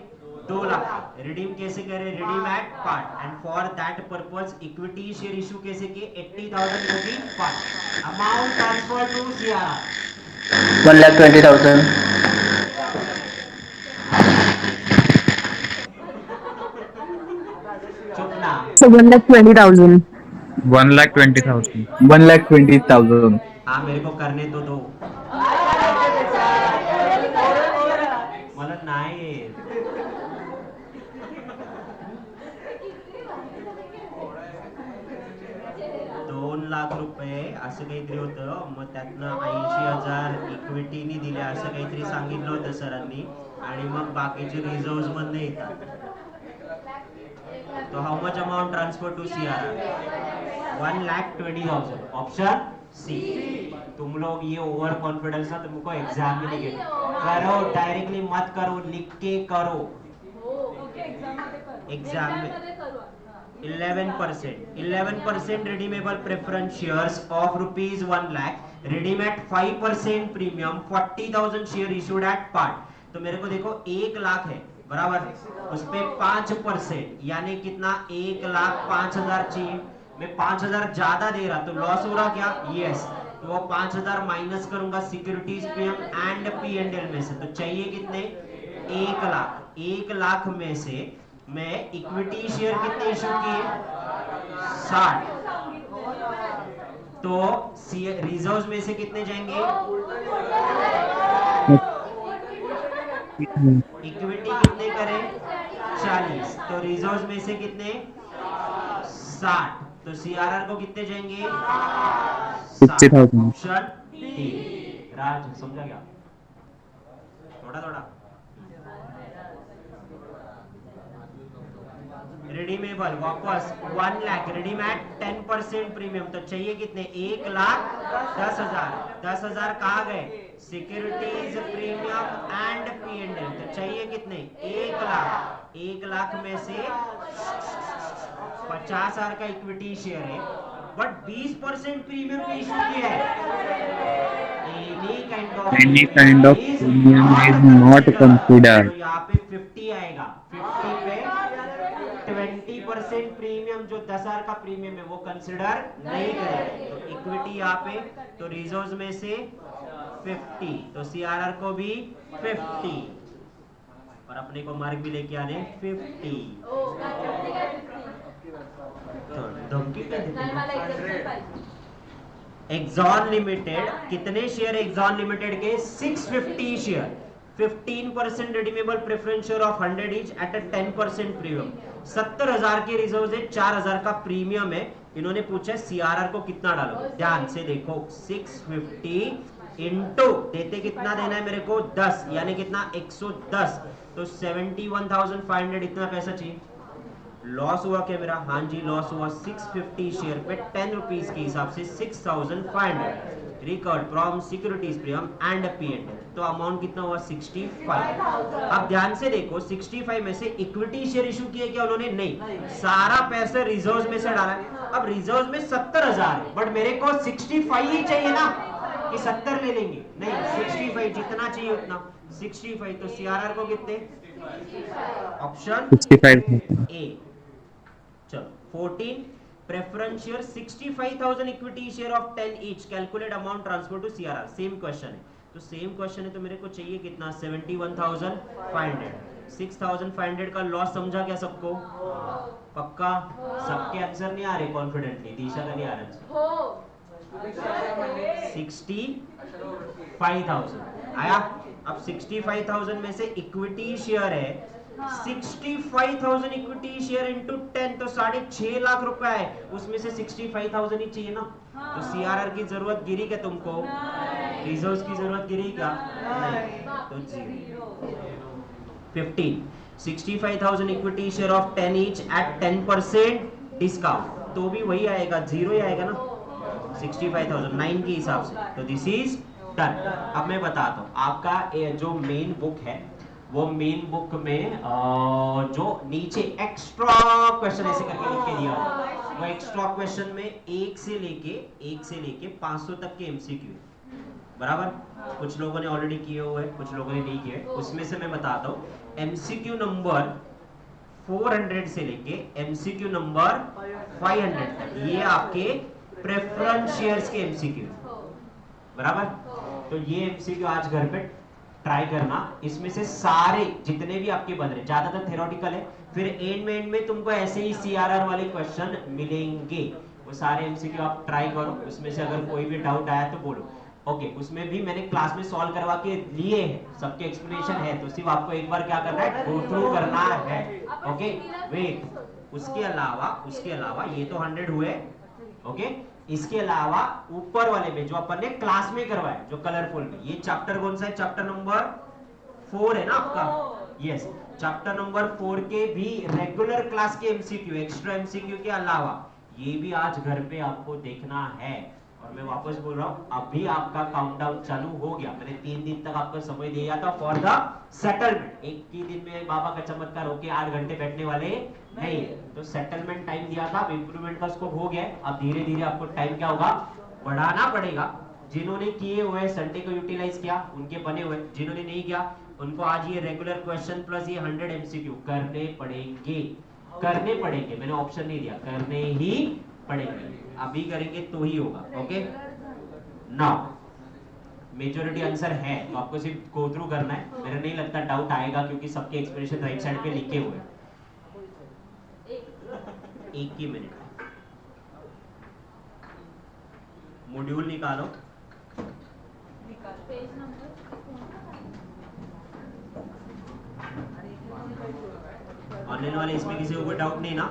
A: 2 लाख। रिडीम कैसे करें? Redeem at part, and for that purpose equity share issue कैसे किए? 80,000 को भी part. Amount transfer to CRR
F: 1,20,000.
A: चुप ना।
G: So 1,20,000.
B: 1,20,000. 1,20,000.
A: हाँ मेरे को करने तो दो, मला नाही येत। 2 लाख रुपये असं काहीतरी होतं, मग त्यातनं 80,000 इक्विटीनी दिले असं काहीतरी सांगितलं होतं सरांनी, आणि मग बाकीचे रिझर्व्स मधनं येतात। तो how much amount transfer to CRR? 1,20,000। Option C. तुम लोग ये ओवर कॉन्फिडेंस ना तुमको एग्जाम में नहीं करो, डायरेक्टली मत करो, लिख के करो। एग्जाम में 11% redeemable preference shares of rupees 1 lakh, redeem at 5% premium, 40,000 share issued at part। तो मेरे को देखो 1 लाख है बराबर, उस पे 5% यानी कितना? 1,05,000 चाहिए। मैं 5,000 ज्यादा दे रहा तो लॉस हो रहा क्या? यस। तो वो 5,000 माइनस करूंगा सिक्योरिटीज प्रीमियम एंड पी&एल में से, तो चाहिए कितने? 1 लाख। 1 लाख में से मैं इक्विटी शेयर कितने इशू किए? 60। तो रिजर्व्स में से कितने जाएंगे? इक्विटी कितने करें? 40। तो रिजर्व्स में से कितने? 60। तो सीआरआर को कितने जाएंगे?
B: 60,000.
A: Option D. राज समझा क्या? थोड़ा थोड़ा। रिडीमेबल वापस 1 लाख, रिडीम एट 10% प्रीमियम, तो चाहिए कितने? 1,10,000। 10,000 कहाँ गए? सिक्योरिटीज प्रीमियम एंड पी&एल, तो चाहिए कितने? 1 लाख। 1 लाख में से 50,000 का इक्विटी शेयर है, बट 20% प्रीमियम पे इशू किया है। Any kind of
B: premium is not considered.
A: तो यहाँ पे 50 आएगा, 50 पे 20% प्रीमियम जो 10,000 का प्रीमियम है वो कंसिडर नहीं करेंगे। तो इक्विटी यहाँ पे, तो रिजर्व्स में से 50, तो सीआरआर को भी 50, और अपने को मार्क भी लेके आने 50। तो धमकी क्या देते? एक्सॉन लिमिटेड कितने शेयर? एक्सॉन लिमिटेड के 650 share, 15% redeemable preference share of 100 each at a 10% premium. 70,000 के रिजर्व है, 4,000 का प्रीमियम है। इन्होंने पूछा सीआरआर को कितना डालो, ध्यान से देखो। 650 इंटू देते कितना देना है मेरे को? 10, यानी कितना? 110। तो 71,500 इतना पैसा चाहिए। लॉस हुआ क्या मेरा? हाँ जी लॉस हुआ। 650 शेयर पे 10 रुपीज के हिसाब से 6,500 record from securities premium and P and L. तो अमाउंट कितना हुआ? 65। अब ध्यान से देखो, 65 में से इक्विटी शेयर इशू किए क्या उन्होंने? नहीं, सारा पैसा रिजर्व में से डाला है। अब रिजर्व में 70,000 है, बट मेरे को 65 ही चाहिए ना, कि 70 ले लेंगे? नहीं, 65 जितना चाहिए उतना 65। तो सीआरआर को कितने? ऑप्शन
B: 65,000.
A: ए। चलो 14 preference share 65,000 equity share of 10 each, calculate amount transfer to CRR. Same question है, तो सेम क्वेश्चन है, तो मेरे को चाहिए कितना? 71,500। 6,500 का लॉस समझा क्या सबको? पक्का? सबके आंसर नहीं आ रहे कॉन्फिडेंटली, दिशा का नहीं आ रहा। 65,000 आया। अब 65,000 में से इक्विटी शेयर है 65,000 इक्विटी शेयर इंटू 10, तो 6.5 लाख रुपए है, उसमें से 65,000 ही चाहिए ना। तो सीआरआर की जरूरत गिरी क्या तुमको? रिजर्व्स की जरूरत गिरी क्या? नहीं, तो 0. 15. 65,000 equity share of 10 each eight 10% discount, तो भी वही आएगा, 0 ही आएगा ना, 65,000 9 के हिसाब से. तो दिस इज डन. अब मैं बताता हूँ आपका जो मेन बुक है, वो मेन बुक में जो नीचे एक्स्ट्रा क्वेश्चन ऐसे करके लिख के दिया हुआ है, वो एक्स्ट्रा क्वेश्चन में 1 से लेके 500 तक के एमसीक्यू, बराबर. कुछ लोगों ने ऑलरेडी किए हुए, कुछ लोगों ने नहीं किए. उसमें से मैं बताता हूँ एमसीक्यू नंबर 400 से लेके एमसीक्यू नंबर 500 तक, ये आपके प्रेफरेंस शेयर्स के एमसीक्यू, बराबर. तो ये एमसीक्यू आज घर पे ट्राई करना. इसमें से सारे जितने भी आपके बन रहे, ज्यादातर थ्योरेटिकल है, फिर एंड में तुमको ऐसे ही सीआरआर वाले क्वेश्चन मिलेंगे, वो सारे एमसीक्यू आप ट्राई करो. उसमें से अगर कोई भी डाउट आया तो बोलो. ओके, उसमें भी मैंने क्लास में सॉल्व करवा के लिए है, सबके एक्सप्लेनेशन है, तो सिर्फ आपको एक बार क्या करना है, गो थ्रू करना है. Okay, wait. उसके अलावा ये तो 100 हुए. ओके, इसके अलावा ऊपर वाले में जो अपन ने क्लास में करवाया, जो कलरफुल में, ये चैप्टर कौन सा है? चैप्टर नंबर 4 है ना आपका. यस, चैप्टर नंबर 4 के भी रेगुलर क्लास के एमसीक्यू, एक्स्ट्रा एमसीक्यू के अलावा ये भी आज घर पे आपको देखना है. और मैं वापस बोल रहा हूँ, अभी आपका काउंटडाउन चालू हो गया. मैंने 3 दिन तक आपको समय दिया था फॉर द सेटलमेंट. एक ही दिन में बाबा का चमत्कार होके 8 घंटे बैठने वाले नहीं. तो सेटलमेंट टाइम दिया था, इंप्रूवमेंट का स्कोप हो गया. अब धीरे धीरे आपको टाइम क्या होगा, बढ़ाना पड़ेगा. जिन्होंने किए हुए संडे को यूटिलाइज किया, उनके बने हुए. जिन्होंने नहीं किया, उनको आज ये रेगुलर क्वेश्चन प्लस ये 100 एमसीक्यू करने पड़ेंगे. मैंने ऑप्शन नहीं दिया, करने ही पड़ेंगे. अभी करेंगे तो ही होगा. ओके, नाउ मेजॉरिटी आंसर है, तो आपको सिर्फ गो थ्रू करना है. मेरे नहीं लगता डाउट आएगा, क्योंकि सबके एक्सप्लेनेशन राइट साइड पे लिखे हुए हैं. एक ही मिनट, मॉड्यूल निकालो.
E: पेज नंबर
A: ऑनलाइन वाले इसमें किसी को कोई डाउट नहीं ना?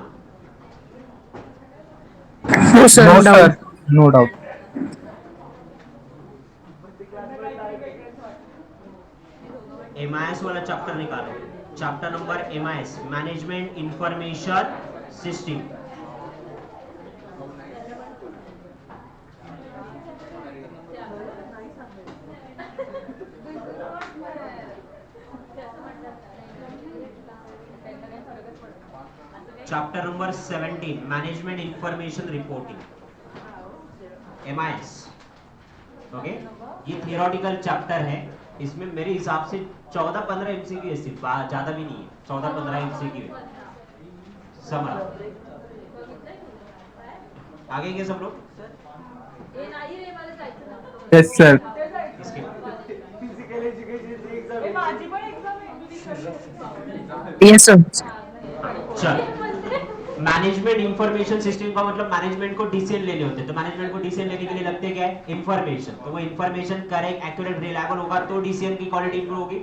B: No sir, no doubt.
A: MIS वाला चैप्टर निकालो. Chapter number MIS, management information system. Chapter number 17, management information reporting, MIS. Okay, ये थियोरेटिकल चैप्टर है. इसमें मेरे हिसाब से 14-15 एमसीक्यू है, सिर्फ ज्यादा भी नहीं है. 14-15 एमसीक्यू है. समझ आगे के सब लोग?
E: हे नाही रे मला जायचं ना.
B: Yes sir.
A: इसके
C: फिजिकल एज्युकेशनची एक्झाम.
D: माझी पण एक्झाम आहे.
B: Yes sir.
A: चल, मैनेजमेंट इंफॉर्मेशन सिस्टम का मतलब मैनेजमेंट को डिसीजन लेने होते हैं. तो मैनेजमेंट को डिसीजन लेने के लिए लगते क्या है, इंफॉर्मेशन. तो वो इंफॉर्मेशन करेक्ट, एक्यूरेट, रिलायबल होगा तो डिसीजन की क्वालिटी इंप्रूव होगी.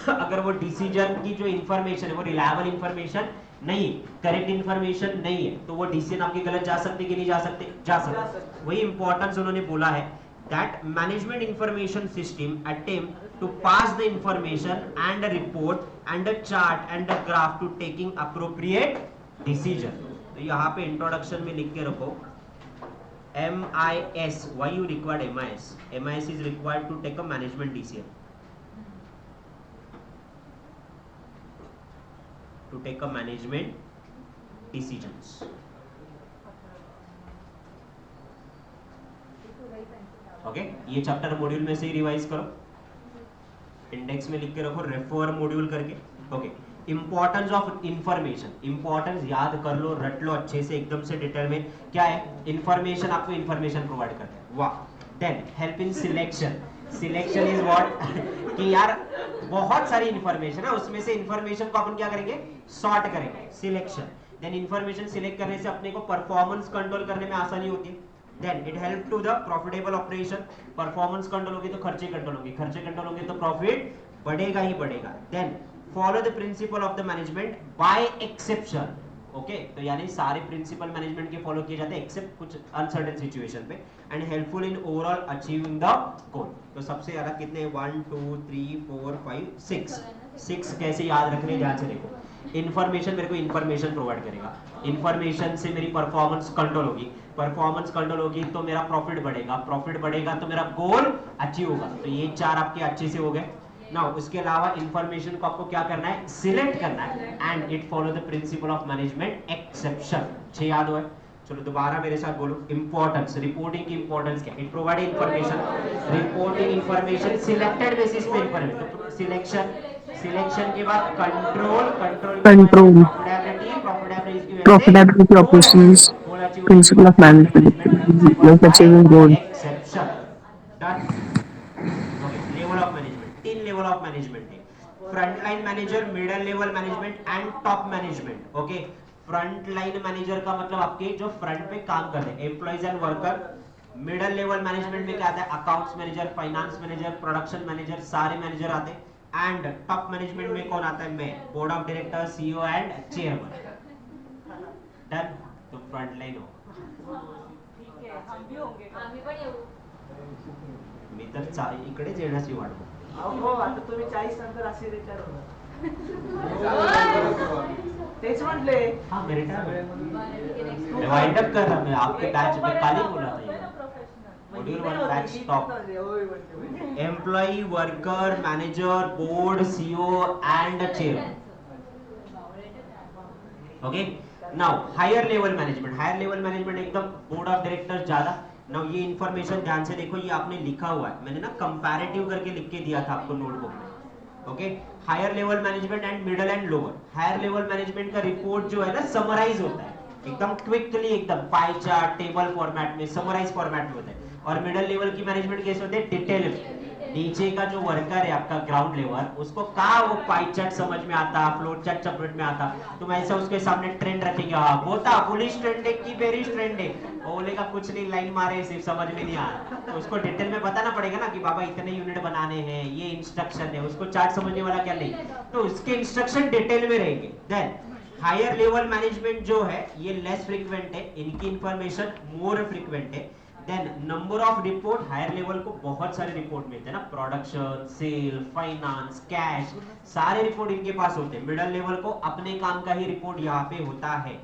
A: अगर वो डिसीजन की जो इंफॉर्मेशन है वो रिलायबल इंफॉर्मेशन नहीं, करेक्ट इंफॉर्मेशन नहीं है, तो वो डिसीजन आपके गलत जा सकते कि नहीं जा सकते? जा सकते. वही इंपॉर्टेंस उन्होंने बोला है, that management information system attempt to pass the information and a report and a chart and a graph to taking appropriate decision. तो यहाँ पे इंट्रोडक्शन में लिख के रखो MIS. Why you required MIS? MIS is required to take a management decision. To take a management decisions. Okay, ये chapter module में से ही रिवाइज करो. इंडेक्स में लिख के रखो रेफर मॉड्यूल करके. Okay, importance of information. Importance याद कर लो, रट लो अच्छे से, एकदम से डिटेल में. क्या है? इंफॉर्मेशन आपको इंफॉर्मेशन प्रोवाइड करता है. वाह. Then help in selection. Selection is what कि यार बहुत सारी इंफॉर्मेशन है, उसमें से इंफॉर्मेशन को अपन क्या करेंगे, सॉर्ट करेंगे. सिलेक्शन. देन इंफॉर्मेशन सिलेक्ट करने से अपने को परफॉर्मेंस कंट्रोल करने में आसानी होती है. Then it help to the profitable operation. Performance control होगी तो खर्चे कंट्रोल होंगे, खर्चे कंट्रोल होंगे तो प्रॉफिट बढ़ेगा ही बढ़ेगा. Then follow the principle of the management by exception. Okay तो यानी सारे प्रिंसिपल मैनेजमेंट के फॉलो किए जाते हैं एक्सेप्ट कुछ अनसर्टेन सिचुएशन पे and helpful in overall achieving the goal. तो सबसे ज्यादा कितने 1 2 3 4 5 6 कैसे याद रखने, ध्यान से देखो। इंफॉर्मेशन मेरे को इंफॉर्मेशन प्रोवाइड करेगा, इंफॉर्मेशन से मेरी परफॉर्मेंस कंट्रोल होगी, परफॉर्मेंस कंट्रोल होगी तो मेरा प्रॉफिट बढ़ेगा, प्रॉफिट बढ़ेगा तो मेरा गोल अचीव होगा। तो ये 4 आपके अच्छे से हो गए ना। उसके अलावा इंफॉर्मेशन को आपको क्या करना है, सिलेक्ट करना है and it follow the principle of management exception. 6 याद हुआ? चलो दोबारा मेरे साथ बोलो। इंपॉर्टेंस, रिपोर्टिंग की इंपॉर्टेंस क्या? It provide information, reporting information selected basis पे इंफॉर्मेशन। तो सिलेक्शन, सिलेक्शन के बाद control,
B: Control. Profitability operations, principle of management, like achieving goal.
A: Exception. Done. Level of management, 3 level of management है, front line manager, middle level management and top management. Okay front line manager का मतलब आपके जो front पे काम कर रहे हैं employees and worker. Middle level management में क्या आता है, accounts manager, finance manager, production manager, सारे मैनेजर आते हैं। एंड टॉप मैनेजमेंट में कौन आता है, मैं, board of director, CEO and chairman. Done. तो फ्रंट लाइन हो,
D: ठीक आहे हम भी होंगे
E: आम्ही पण येऊ.
A: मी तर इकडेच येण्याची वाट बघतो।
C: अहो आता तुम्ही 40 नंतर असे रिटायर होणार, तेच म्हटले।
A: हाँ मेरे टाइम
E: Next.
A: मैं वाइंड अप कर रहा, मैं आपके बैच में कल ही बोला था ये।
D: Professional
A: module 1 batch stop. Employee, worker, manager, board, CEO and chairman. Okay now higher level management, higher level management एकदम बोर्ड ऑफ डायरेक्टर्स ज्यादा। नाउ ये इंफॉर्मेशन ध्यान से देखो, ये आपने लिखा हुआ है, मैंने ना कंपैरेटिव करके लिख के दिया था आपको नोटबुक में। Okay higher level management and middle and lower. Higher level management का रिपोर्ट जो है ना समराइज होता है एकदम क्विकली, एकदम पाई चार्ट, टेबल फॉर्मेट में, समराइज फॉर्मेट में होता है। और मिडिल लेवल की मैनेजमेंट कैसे होते हैं, डिटेल में। नीचे का जो वर्कर है आपका ग्राउंड लेवल, उसको कहा वो पाई चार्ट समझ में आता, फ्लो चार्ट समझ में आता, तुम ऐसा उसके सामने ट्रेंड रखेंगे, हाँ बोता बुलिश ट्रेंड है कि बेरिश ट्रेंड है, वो बोलेगा कुछ नहीं, लाइन मारे सिर्फ समझ में नहीं आया। तो उसको डिटेल में बताना पड़ेगा ना कि बाबा इतने यूनिट बनाने हैं, ये इंस्ट्रक्शन है, उसको चार्ट समझने वाला क्या नहीं, तो उसके इंस्ट्रक्शन डिटेल में रहेंगे। देन हायर लेवल मैनेजमेंट जो है ये लेस फ्रीक्वेंट है, इनकी इंफॉर्मेशन मोर फ्रीक्वेंट है। Then number of report, higher level को बहुत सारे रिपोर्ट मिलते हैं ना, प्रोडक्शन, सेल, फाइनेंस, कैश, सारे रिपोर्ट इनके पास होते हैं। मिडिल लेवल को अपने काम का ही रिपोर्ट यहाँ पे होता है।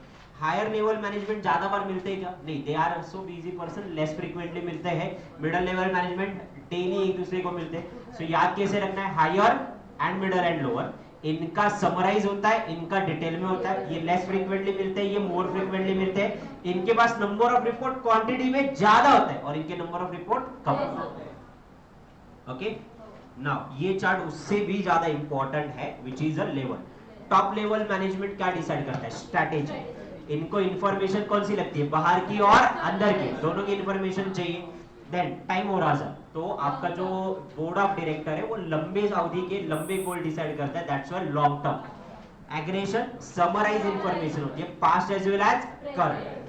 A: हायर लेवल मैनेजमेंट ज्यादा बार मिलते हैं क्या, नहीं, they are so busy person, less frequently मिलते हैं। मिडिल लेवल मैनेजमेंट डेली एक दूसरे को मिलते हैं। सो याद कैसे रखना है, higher and middle and lower, इनका समराइज होता है, इनका डिटेल में होता है, ये लेस फ्रीक्वेंटली मिलते हैं, ये मोर फ्रीक्वेंटली मिलते हैं। इनके पास नंबर ऑफ रिपोर्ट क्वांटिटी में ज्यादा होता है और इनके नंबर ऑफ रिपोर्ट कम होता है। ओके नाउ ये चार्ट उससे भी ज्यादा इंपॉर्टेंट है, which is a level. Top level management क्या डिसाइड करता है, स्ट्रैटेजी। इनको इंफॉर्मेशन कौन सी लगती है, बाहर की और अंदर की, दोनों की इंफॉर्मेशन चाहिए। देन टाइम होराइजन, तो आपका जो बोर्ड ऑफ डायरेक्टर है वो लंबे अवधि के लंबे गोल डिसाइड करता है, that's why long term. Aggregation summarise information होती है, past as well as current.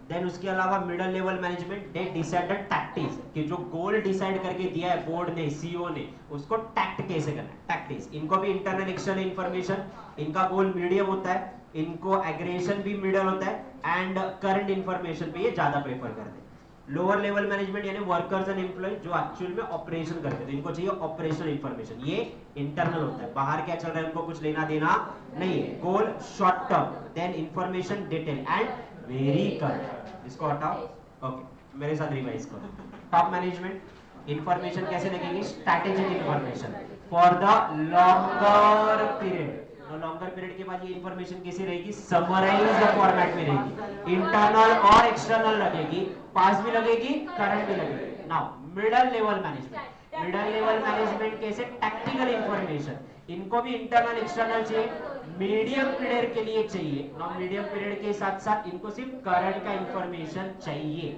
A: Then उसके अलावा middle level management they decided tactics, कि जो गोल डिसाइड करके दिया है बोर्ड ने, सीईओ ने, उसको टैक्ट कैसे करना है, टैक्टिक्स। इनको भी इंटरनल एक्सटर्नल इंफॉर्मेशन, इनका गोल मीडियम होता है, इनको एग्रेशन भी मिडिल होता है एंड करंट इंफॉर्मेशन पे ये ज्यादा प्रेफर करते हैं। लोअर लेवल मैनेजमेंट यानी वर्कर्स एंड एम्प्लॉय जो एक्चुअल में ऑपरेशन करते हैं, तो इनको चाहिए ऑपरेशनल इंफॉर्मेशन, ये इंटरनल होता है, बाहर क्या चल रहा है उनको कुछ लेना देना नहीं है। Goal short term, then information detail and very current. इसको हटाओ, ओके मेरे साथ रिवाइज करो। टॉप मैनेजमेंट इंफॉर्मेशन कैसे लगेगी, strategic information for the longer period. Longer period के बाद ये इंफॉर्मेशन कैसी रहेगी, समराइज्ड फॉर्मेट में रहेगी, इंटरनल और एक्सटर्नल लगेगी, पास भी लगेगी, करंट भी लगेगी। Now middle level management, middle level management कैसे, टैक्टिकल इंफॉर्मेशन, इनको भी इंटरनल एक्सटर्नल चाहिए, मीडियम पीरियड के लिए चाहिए। नाउ मीडियम पीरियड के साथ साथ इनको सिर्फ करंट का इंफॉर्मेशन चाहिए।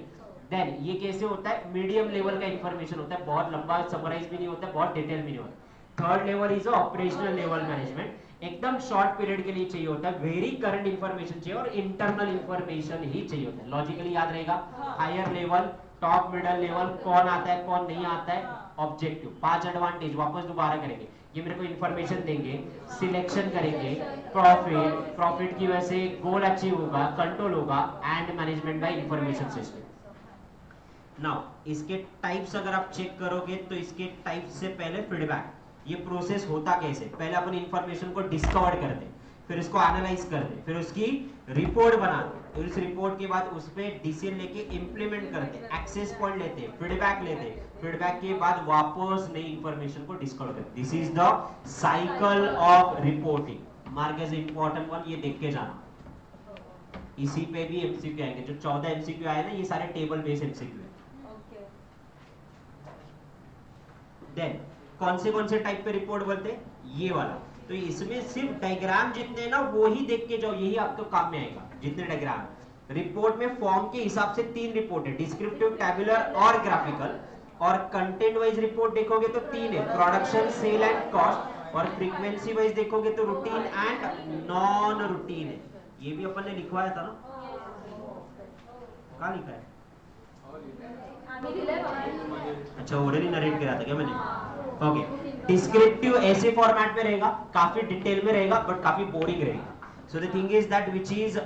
A: देन ये कैसे होता है, मीडियम लेवल का इंफॉर्मेशन होता है, बहुत लंबा समराइज भी नहीं होता, बहुत डिटेल भी नहीं होता। Third level is operational level management, एकदम शॉर्ट पीरियड के लिए चाहिए होता है, वेरी करंट इंफॉर्मेशन चाहिए और इंटरनल इंफॉर्मेशन ही चाहिए होता है। लॉजिकली याद रहेगा, higher level, top, middle level, कौन आता है कौन नहीं आता है, ऑब्जेक्टिव, 5 एडवांटेज वापस दोबारा करेंगे। ये मेरे को इंफॉर्मेशन देंगे, सिलेक्शन करेंगे, प्रॉफिट की वजह से गोल अचीव होगा, कंट्रोल होगा and management by information system. Now इसके टाइप्स अगर आप चेक करोगे तो इसके टाइप्स से पहले फीडबैक, ये प्रोसेस होता कैसे, पहले अपन इंफॉर्मेशन को डिस्कवर करते, फिर उसको एनालाइज करते, फिर उसकी रिपोर्ट बनाते, फिर उस रिपोर्ट के बाद उस पे डिसीजन लेके इंप्लीमेंट करते, एक्सेस पॉइंट लेते, फीडबैक लेते, फीडबैक के बाद वापस नई इंफॉर्मेशन को डिस्कवर करते। This is the cycle of reporting. Mark as important one, ये देख के जाना। इसी पे भी एमसीक्यू आएंगे, जो 14 एमसीक्यू आए ना ये सारे टेबल बेस्ड एमसीक्यू है।
D: ओके।
A: देन कौन से टाइप पे रिपोर्ट बोलते हैं, ये वाला। तो इसमें सिर्फ डायग्राम जितने ना वो ही देख के जाओ, यही आपको काम में आएगा, जितने डायग्राम। रिपोर्ट में फॉर्म के हिसाब से 3 रिपोर्ट है, डिस्क्रिप्टिव, टैबुलर और ग्राफिकल। और कंटेंट वाइज रिपोर्ट देखोगे तो 3 है, प्रोडक्शन, सेल एंड कॉस्ट। और फ्रीक्वेंसी वाइज देखोगे तो रूटीन एंड नॉन रूटीन है। ये भी अपन ने लिखवाया था ना, कहाँ लिखा है? अच्छा, ऑलरेडी नरेट किया था क्या मैंने? ओके। डिस्क्रिप्टिव ऐसे फॉर्मेट में रहेगा, काफी डिटेल में रहेगा बट काफी बोरिंग रहेगा। So the thing is that which is,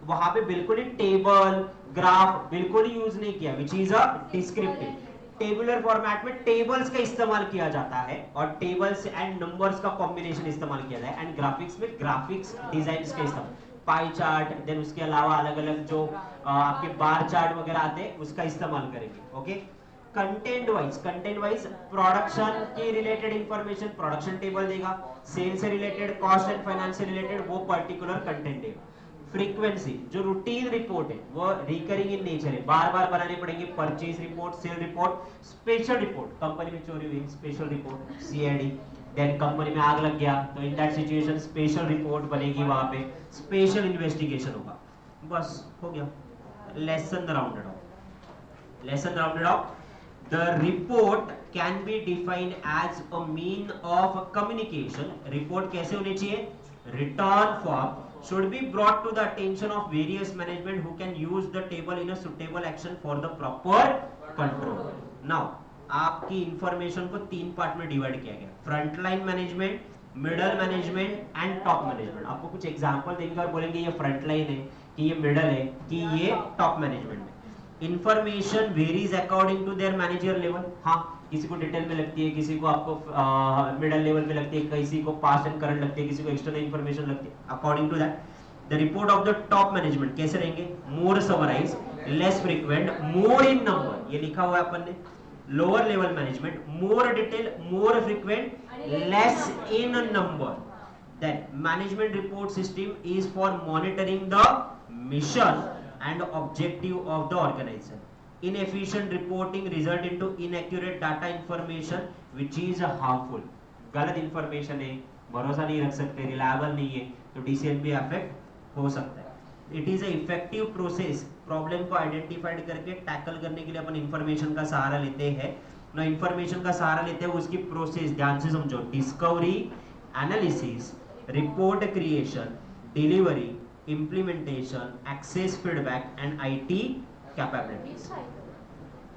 A: वहां पे बिल्कुल ही टेबल ग्राफ बिल्कुल ही यूज नहीं किया, which is a descriptive. Tabular format में टेबल्स का इस्तेमाल किया जाता है और टेबल्स एंड नंबर्स का कॉम्बिनेशन इस्तेमाल किया जाता है। एंड ग्राफिक्स में ग्राफिक्स डिजाइन का इस्तेमाल, पाई चार्ट, देन उसके अलावा अलग अलग जो आपके बार चार्ट वगैरह आते हैं उसका इस्तेमाल करेंगे। ओके। कंटेंट वाइज प्रोडक्शन के रिलेटेड इंफॉर्मेशन प्रोडक्शन टेबल देगा, सेल से रिलेटेड, कॉस्ट एंड फाइनेंस से रिलेटेड वो पर्टिकुलर कंटेंट देगा। फ्रीक्वेंसी जो रूटीन रिपोर्ट है वो रिकरिंग इन नेचर है, बार बार बनाने पड़ेंगे, purchase report, sale report, special report, company में चोरी हुई special report, CID. Then company में आग लग गया तो in that situation special report बनेगी, वहां पे स्पेशल इन्वेस्टिगेशन होगा। बस हो गया, lesson rounded off. The report can be defined as a mean of communication. Report कैसे होनी चाहिए? Return form should be brought to the attention of various management who can use the table in a suitable action for the proper control. Now, आपकी information को 3 part में divide किया गया, front line management, middle management and top management. आपको कुछ example देंगे और बोलेंगे ये फ्रंट लाइन है कि ये मिडल है कि ये टॉप मैनेजमेंट है। Information varies according to their manager level. हाँ, किसी को डिटेल में लगती है, किसी को आपको मिडल लेवल में लगती है, किसी को पास्ट एंड करंट लगती है, किसी को एक्सटर्नल इंफॉर्मेशन लगती है। According to that the report of the top management कैसे रहेंगे? More summarise, less frequent, more in number, ये लिखा हुआ है अपन ने। Lower level management more detail, more frequent, less in number. Then management report system is for monitoring the mission and objective of the organization. Inefficient reporting result into inaccurate data information which is harmful. गलत information है, भरोसा नहीं रख सकते, reliable नहीं है, तो decision भी अफेक्ट हो सकता है। It is a effective process, problem को आइडेंटिफाइड करके टैकल करने के लिए अपन इंफॉर्मेशन का सहारा लेते हैं। ना इंफॉर्मेशन का सहारा लेते हैं, उसकी प्रोसेस ध्यान से समझो, discovery, analysis, report creation, delivery, implementation, access feedback and IT capabilities.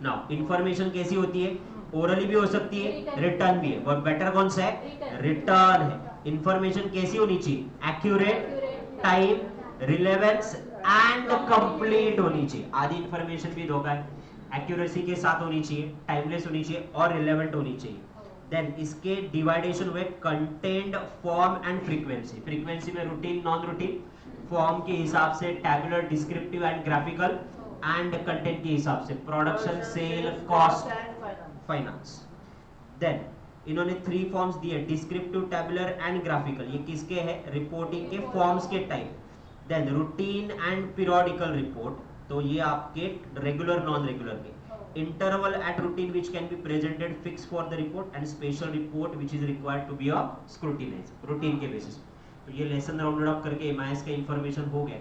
A: Now information कैसी होती है? ओरली भी हो सकती है, रिटर्न भी है, और बेटर कौन सा है? रिटर्न है। इंफॉर्मेशन कैसी होनी चाहिए? Accurate, time, relevance and complete होनी चाहिए। आधी इंफॉर्मेशन भी धोखा है, एक्यूरेसी के साथ होनी चाहिए, टाइमलेस होनी चाहिए और रिलेवेंट होनी चाहिए। देन इसके डिवाइडेशन हुए content, form and frequency. Frequency में रूटीन, नॉन रूटीन, फॉर्म के हिसाब से tabular, descriptive and graphical, and content के हिसाब से production, sale, cost, finance. Then इन्होंने 3 फॉर्म्स दिए, डिस्क्रिप्टिव, टैबुलर एंड ग्राफिकल। ये किसके है? रिपोर्टिंग के फॉर्म्स के type. Then routine and periodical report, तो ये आपके रेगुलर, नॉन रेगुलर के। Interval at routine which can be presented fixed for the report and special report which is required to be a scrutinized routine के basis. तो ये lesson rounded up करके MIS का information हो गया।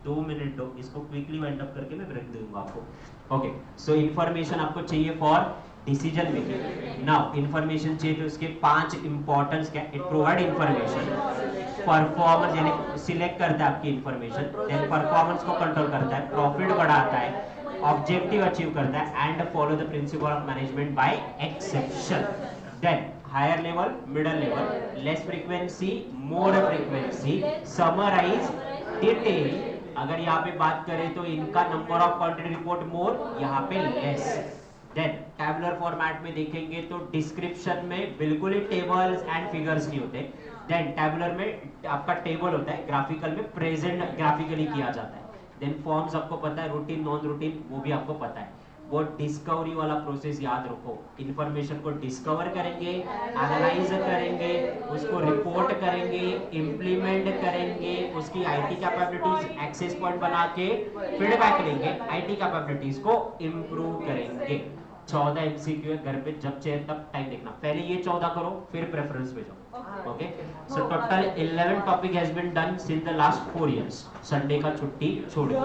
A: 2 minute दो, इसको क्विकली वाइंड अप करके मैं ब्रेक दूंगा आपको। ओके, सो इंफॉर्मेशन आपको चाहिए for decision making. Now information चाहिए तो उसके 5 इंपॉर्टेंस क्या? इट प्रोवाइड इंफॉर्मेशन, परफॉर्मेंस यानी सिलेक्ट करता है आपकी इंफॉर्मेशन, देन परफॉर्मेंस को कंट्रोल करता है, प्रॉफिट बढ़ाता है, ऑब्जेक्टिव अचीव करता है, and follow the principle of management by exception. Then higher level, middle level, less frequency, more frequency, summarise, detail. अगर यहाँ पे बात करें तो इनका number of quantity report more, यहाँ पे लेस। देन टैबुलर फॉर्मेट में देखेंगे तो डिस्क्रिप्शन में बिल्कुल ही टेबल्स एंड फिगर्स नहीं होते। देन टैबुलर में आपका टेबल होता है, ग्राफिकल में प्रेजेंट ग्राफिकली किया जाता है। देन फॉर्म्स आपको पता है, रूटीन नॉन रूटीन वो भी आपको पता है। वो डिस्कवरी वाला प्रोसेस याद रखो, इंफॉर्मेशन को डिस्कवर करेंगे, एनालाइज करेंगे, उसको रिपोर्ट करेंगे, इम्प्लीमेंट करेंगे, उसकी आईटी कैपेबिलिटीज एक्सेस पॉइंट बना के फीडबैक लेंगे, आईटी कैपेबिलिटीज को इम्प्रूव करेंगे। 14 एमसीक्यू है, घर पे जब चाहिए तब टाइम देखना, पहले ये 14 करो फिर प्रेफरेंस पे जाओ। Okay, so total 11 topic has been done since the last 4 years, Sunday का छुट्टी छोड़ के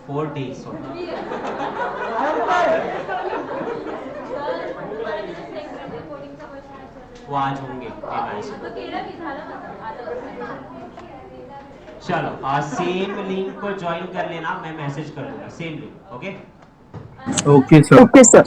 A: 4 days। वो आज होंगे चलो, सेम लिंक को ज्वाइन कर लेना, मैं मैसेज कर दूंगा same link. Okay
B: Okay, sir. Okay, sir.